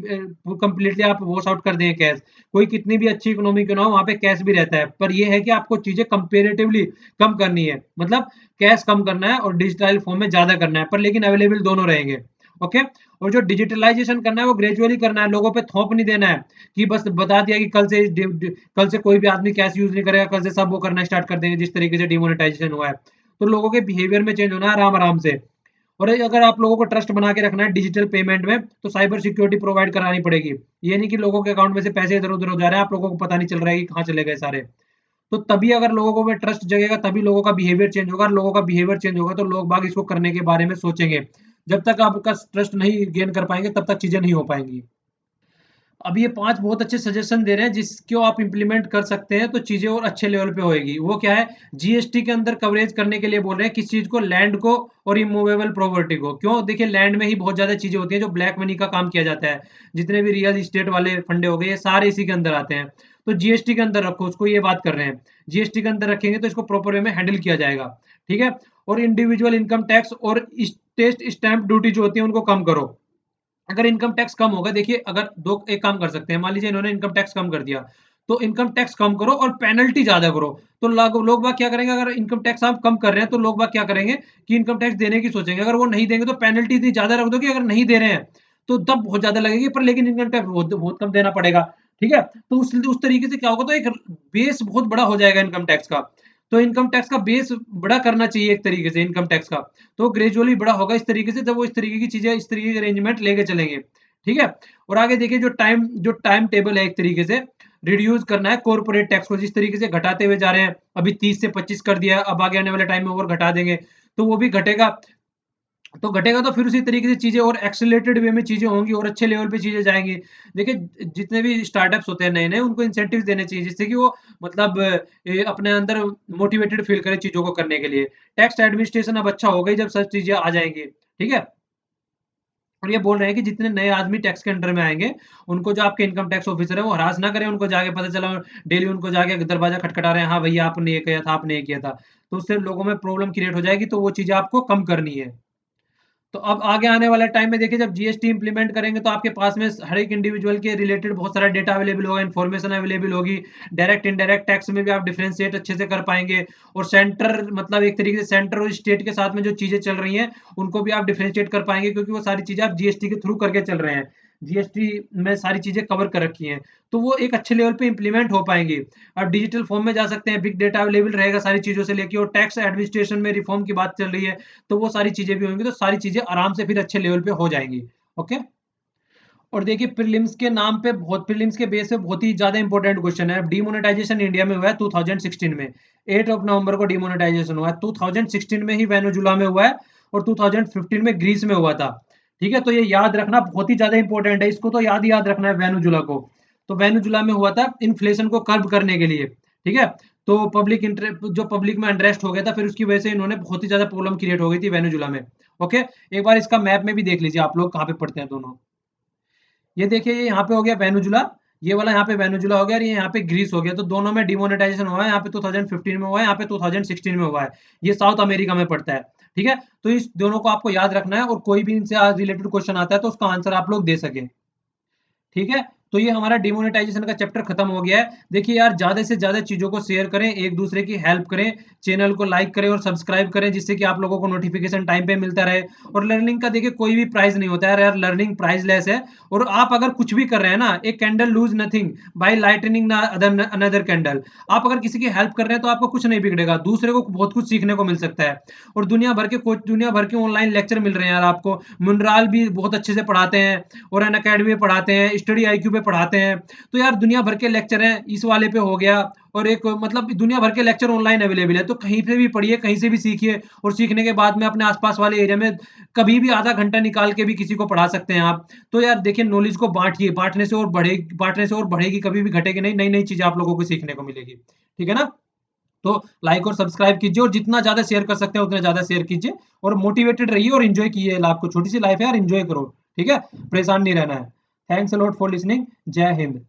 कंप्लीटली आप वॉश आउट कर दें कैश। कोई कितनी भी अच्छी इकोनॉमी क्यों ना हो वहां पे कैश भी रहता है, पर यह है कि आपको चीजें कंपेरेटिवली कम करनी है, मतलब कैश कम करना है और डिजिटल फॉर्म में ज्यादा करना है, पर लेकिन अवेलेबल दोनों रहेंगे। ओके। और जो डिजिटलाइजेशन करना है वो ग्रेजुअली करना है, लोगों पे थोप नहीं देना है कि बस बता दिया कि कल से कोई भी आदमी कैश यूज नहीं करेगा, कल से सब वो करना स्टार्ट कर देंगे जिस तरीके से डिमोनेटाइजेशन हुआ है। तो लोगों के बिहेवियर में चेंज होना है आराम आराम से। और अगर आप लोगों को ट्रस्ट बना के रखना है डिजिटल पेमेंट में तो साइबर सिक्योरिटी प्रोवाइड करानी पड़ेगी। ये नहीं कि लोगों के अकाउंट में से पैसे इधर उधर हो जा रहे हैं, आप लोगों को पता नहीं चल रहा है कि कहाँ चले गए सारे। तो तभी अगर लोगों को में ट्रस्ट जगेगा तभी लोगों का बिहेवियर चेंज होगा, और लोगों का बिहेवियर चेंज होगा तो लोग बाग इसको करने के बारे में सोचेंगे। जब तक आपका ट्रस्ट नहीं गेन कर पाएंगे तब तक चीजें नहीं हो पाएंगी। अब ये 5 बहुत अच्छे सजेशन दे रहे हैं जिसको आप इंप्लीमेंट कर सकते हैं तो चीजें और अच्छे लेवल पे होएगी। वो क्या है, जीएसटी के अंदर कवरेज करने के लिए बोल रहे हैं, किस चीज को, लैंड को और इमूवेबल प्रॉपर्टी को। क्यों, देखिए लैंड में ही बहुत ज्यादा चीजें होती हैं जो ब्लैक मनी का काम किया जाता है। जितने भी रियल इस्टेट वाले फंडे हो गए ये सारे इसी के अंदर आते हैं। तो जीएसटी के अंदर रखो उसको, ये बात कर रहे हैं। जीएसटी के अंदर रखेंगे तो इसको प्रॉपर वे में हैंडल किया जाएगा। ठीक है। और इंडिविजुअल इनकम टैक्स और स्टेट स्टैंप ड्यूटी जो होती है उनको कम करो। अगर इनकम टैक्स कम होगा, देखिए अगर दो एक काम कर सकते हैं, मान लीजिए इन्होंने इनकम टैक्स कम कर दिया, तो इनकम टैक्स कम करो और पेनल्टी ज्यादा करो। तो लोग बाग क्या करेंगे, अगर इनकम टैक्स आप कम कर रहे हैं तो लोग बाग क्या करेंगे कि इनकम टैक्स देने की सोचेंगे। अगर वो नहीं देंगे तो पेनल्टी इतनी ज्यादा रख दो कि अगर नहीं दे रहे हैं तो तब बहुत ज्यादा लगेगी, पर लेकिन इनकम टैक्स बहुत बहुत कम देना पड़ेगा। ठीक है। तो उस तरीके से क्या होगा, तो एक बेस बहुत बड़ा हो जाएगा इनकम टैक्स का। तो इनकम टैक्स का बेस बड़ा करना चाहिए एक तरीके से इनकम टैक्स का। तो ग्रेजुअली बड़ा होगा इस तरीके से, जब वो इस तरीके की चीजें, इस तरीके के अरेंजमेंट लेके चलेंगे। ठीक है। और आगे देखिए जो टाइम टेबल है, एक तरीके से रिड्यूस करना है कॉर्पोरेट टैक्स को, जिस तरीके से घटाते हुए जा रहे हैं। अभी 30 से 25 कर दिया, अब आगे आने वाले टाइम में और घटा देंगे तो वो भी घटेगा। तो घटेगा तो फिर उसी तरीके से चीजें और एक्सेलरेटेड वे में चीजें होंगी और अच्छे लेवल पे चीजें जाएंगी। देखिए जितने भी स्टार्टअप्स होते हैं नए नए, उनको इंसेंटिव देने चाहिए जिससे कि वो मतलब अपने अंदर मोटिवेटेड फील करे चीजों को करने के लिए। टैक्स एडमिनिस्ट्रेशन अब अच्छा हो गई जब सब चीजें आ जाएंगी। ठीक है। और ये बोल रहे हैं कि जितने नए आदमी टैक्स के अंडर में आएंगे उनको जो आपके इनकम टैक्स ऑफिसर है वो हरास ना करें, उनको जाके पता चला डेली उनको जाके दरवाजा खटखटा रहे हैं, हाँ भैया आपने ये किया था, आपने ये किया था। तो उससे लोगों में प्रॉब्लम क्रिएट हो जाएगी, तो वो चीजें आपको कम करनी है। तो अब आगे आने वाले टाइम में देखिए जब जीएसटी इंप्लीमेंट करेंगे तो आपके पास में हर एक इंडिविजुअल के रिलेटेड बहुत सारा डेटा अवेलेबल होगा, इन्फॉर्मेशन अवेलेबल होगी। डायरेक्ट इनडायरेक्ट टैक्स में भी आप डिफरेंशिएट अच्छे से कर पाएंगे। और सेंटर, मतलब एक तरीके से सेंटर और स्टेट के साथ में जो चीजें चल रही हैं उनको भी आप डिफरेंशिएट कर पाएंगे, क्योंकि वो सारी चीजें आप जीएसटी के थ्रू करके चल रहे हैं। जीएसटी में सारी चीजें कवर कर रखी हैं, तो वो एक अच्छे लेवल पे इंप्लीमेंट हो पाएंगी। आप डिजिटल फॉर्म में जा सकते हैं, बिग डेटा अवेलेबल रहेगा सारी चीजों से लेके, और टैक्स एडमिनिस्ट्रेशन में रिफॉर्म की बात चल रही है तो वो सारी चीजें भी होंगी, तो सारी चीजें आराम से फिर अच्छे लेवल पे हो जाएंगी। ओके। और देखिए प्रीलिम्स के नाम पे बहुत, प्रीलिम्स के बेस पे बहुत ही ज्यादा इंपॉर्टेंट क्वेश्चन है। डिमोनेटाइजेशन इंडिया में हुआ है 2016 में, 8 नवंबर को डिमोनेटाइजेशन हुआ है। 2016 में ही वेनेजुला में हुआ है और 2015 में ग्रीस में हुआ था। ठीक है। तो ये याद रखना बहुत ही ज्यादा इंपॉर्टेंट है, इसको तो याद रखना है वेनेजुला को। तो वेनेजुला में हुआ था इन्फ्लेशन को कर्ब करने के लिए। ठीक है। तो जो पब्लिक में अनरेस्ट हो गया था, फिर उसकी वजह से इन्होंने बहुत ही ज्यादा प्रॉब्लम क्रिएट हो गई थी वेनेजुला में। ओके। एक बार इसका मैप में भी देख लीजिए आप लोग कहाँ पे पढ़ते हैं दोनों। ये देखिए ये यहाँ पे हो गया वेनेजुला, ये वाला यहाँ पे वेनेजुला हो गया, और ये यहाँ पे ग्रीस हो गया। तो दोनों में डिमोनेटाइजेशन हुआ है, यहाँ पे 2015 में हुआ है, यहाँ पे 2016 में हुआ है। ये साउथ अमेरिका में पड़ता है। ठीक है। तो इस दोनों को आपको याद रखना है, और कोई भी इनसे रिलेटेड क्वेश्चन आता है तो उसका आंसर आप लोग दे सके। ठीक है। तो ये हमारा डिमोनेटाइजेशन का चैप्टर खत्म हो गया है। देखिए यार ज्यादा से ज्यादा चीजों को शेयर करें, एक दूसरे की हेल्प करें, चैनल को लाइक करें और सब्सक्राइब करें, जिससे कि आप लोगों को नोटिफिकेशन टाइम पे मिलता रहे। और लर्निंग का देखिए कोई भी प्राइस नहीं होता है यार, लर्निंग प्राइसलेस है। और आप अगर कुछ भी कर रहे हैं ना, एक candle lose nothing by lightning another candle. आप अगर किसी की हेल्प कर रहे हैं तो आपको कुछ नहीं बिगड़ेगा, दूसरे को बहुत कुछ सीखने को मिल सकता है। और दुनिया भर के ऑनलाइन लेक्चर मिल रहे हैं यार आपको। मुनराल भी बहुत अच्छे से पढ़ाते हैं, और अन अकेडमी पे पढ़ाते हैं, स्टडी आईक्यू पे में पढ़ाते हैं। तो यार दुनिया भर के लेक्चर हैं, इस वाले पे हो गया, और एक मतलब दुनिया भर के लेक्चर ऑनलाइन अवेलेबल है, तो कहीं से भी पढ़िए, कहीं से भी सीखिए, और सीखने के बाद में अपने आसपास वाले एरिया में कभी भी आधा घंटा निकाल के भी किसी को पढ़ा सकते हैं आप। तो यार देखिए, नॉलेज को बांटिए, बांटने से और बढ़ेगी, कभी भी घटेगी नहीं, नई नई चीजें आप लोगों को सीखने को मिलेगी। ठीक है ना? तो लाइक और सब्सक्राइब कीजिए, और जितना ज्यादा शेयर कर सकते हैं उतना ज्यादा शेयर कीजिए, और मोटिवेटेड रहिए और एंजॉय कीजिए लाइफ को, छोटी सी लाइफ है यार, एंजॉय करो। ठीक है, परेशान नहीं रहना है। Thanks a lot for listening. जय हिंद।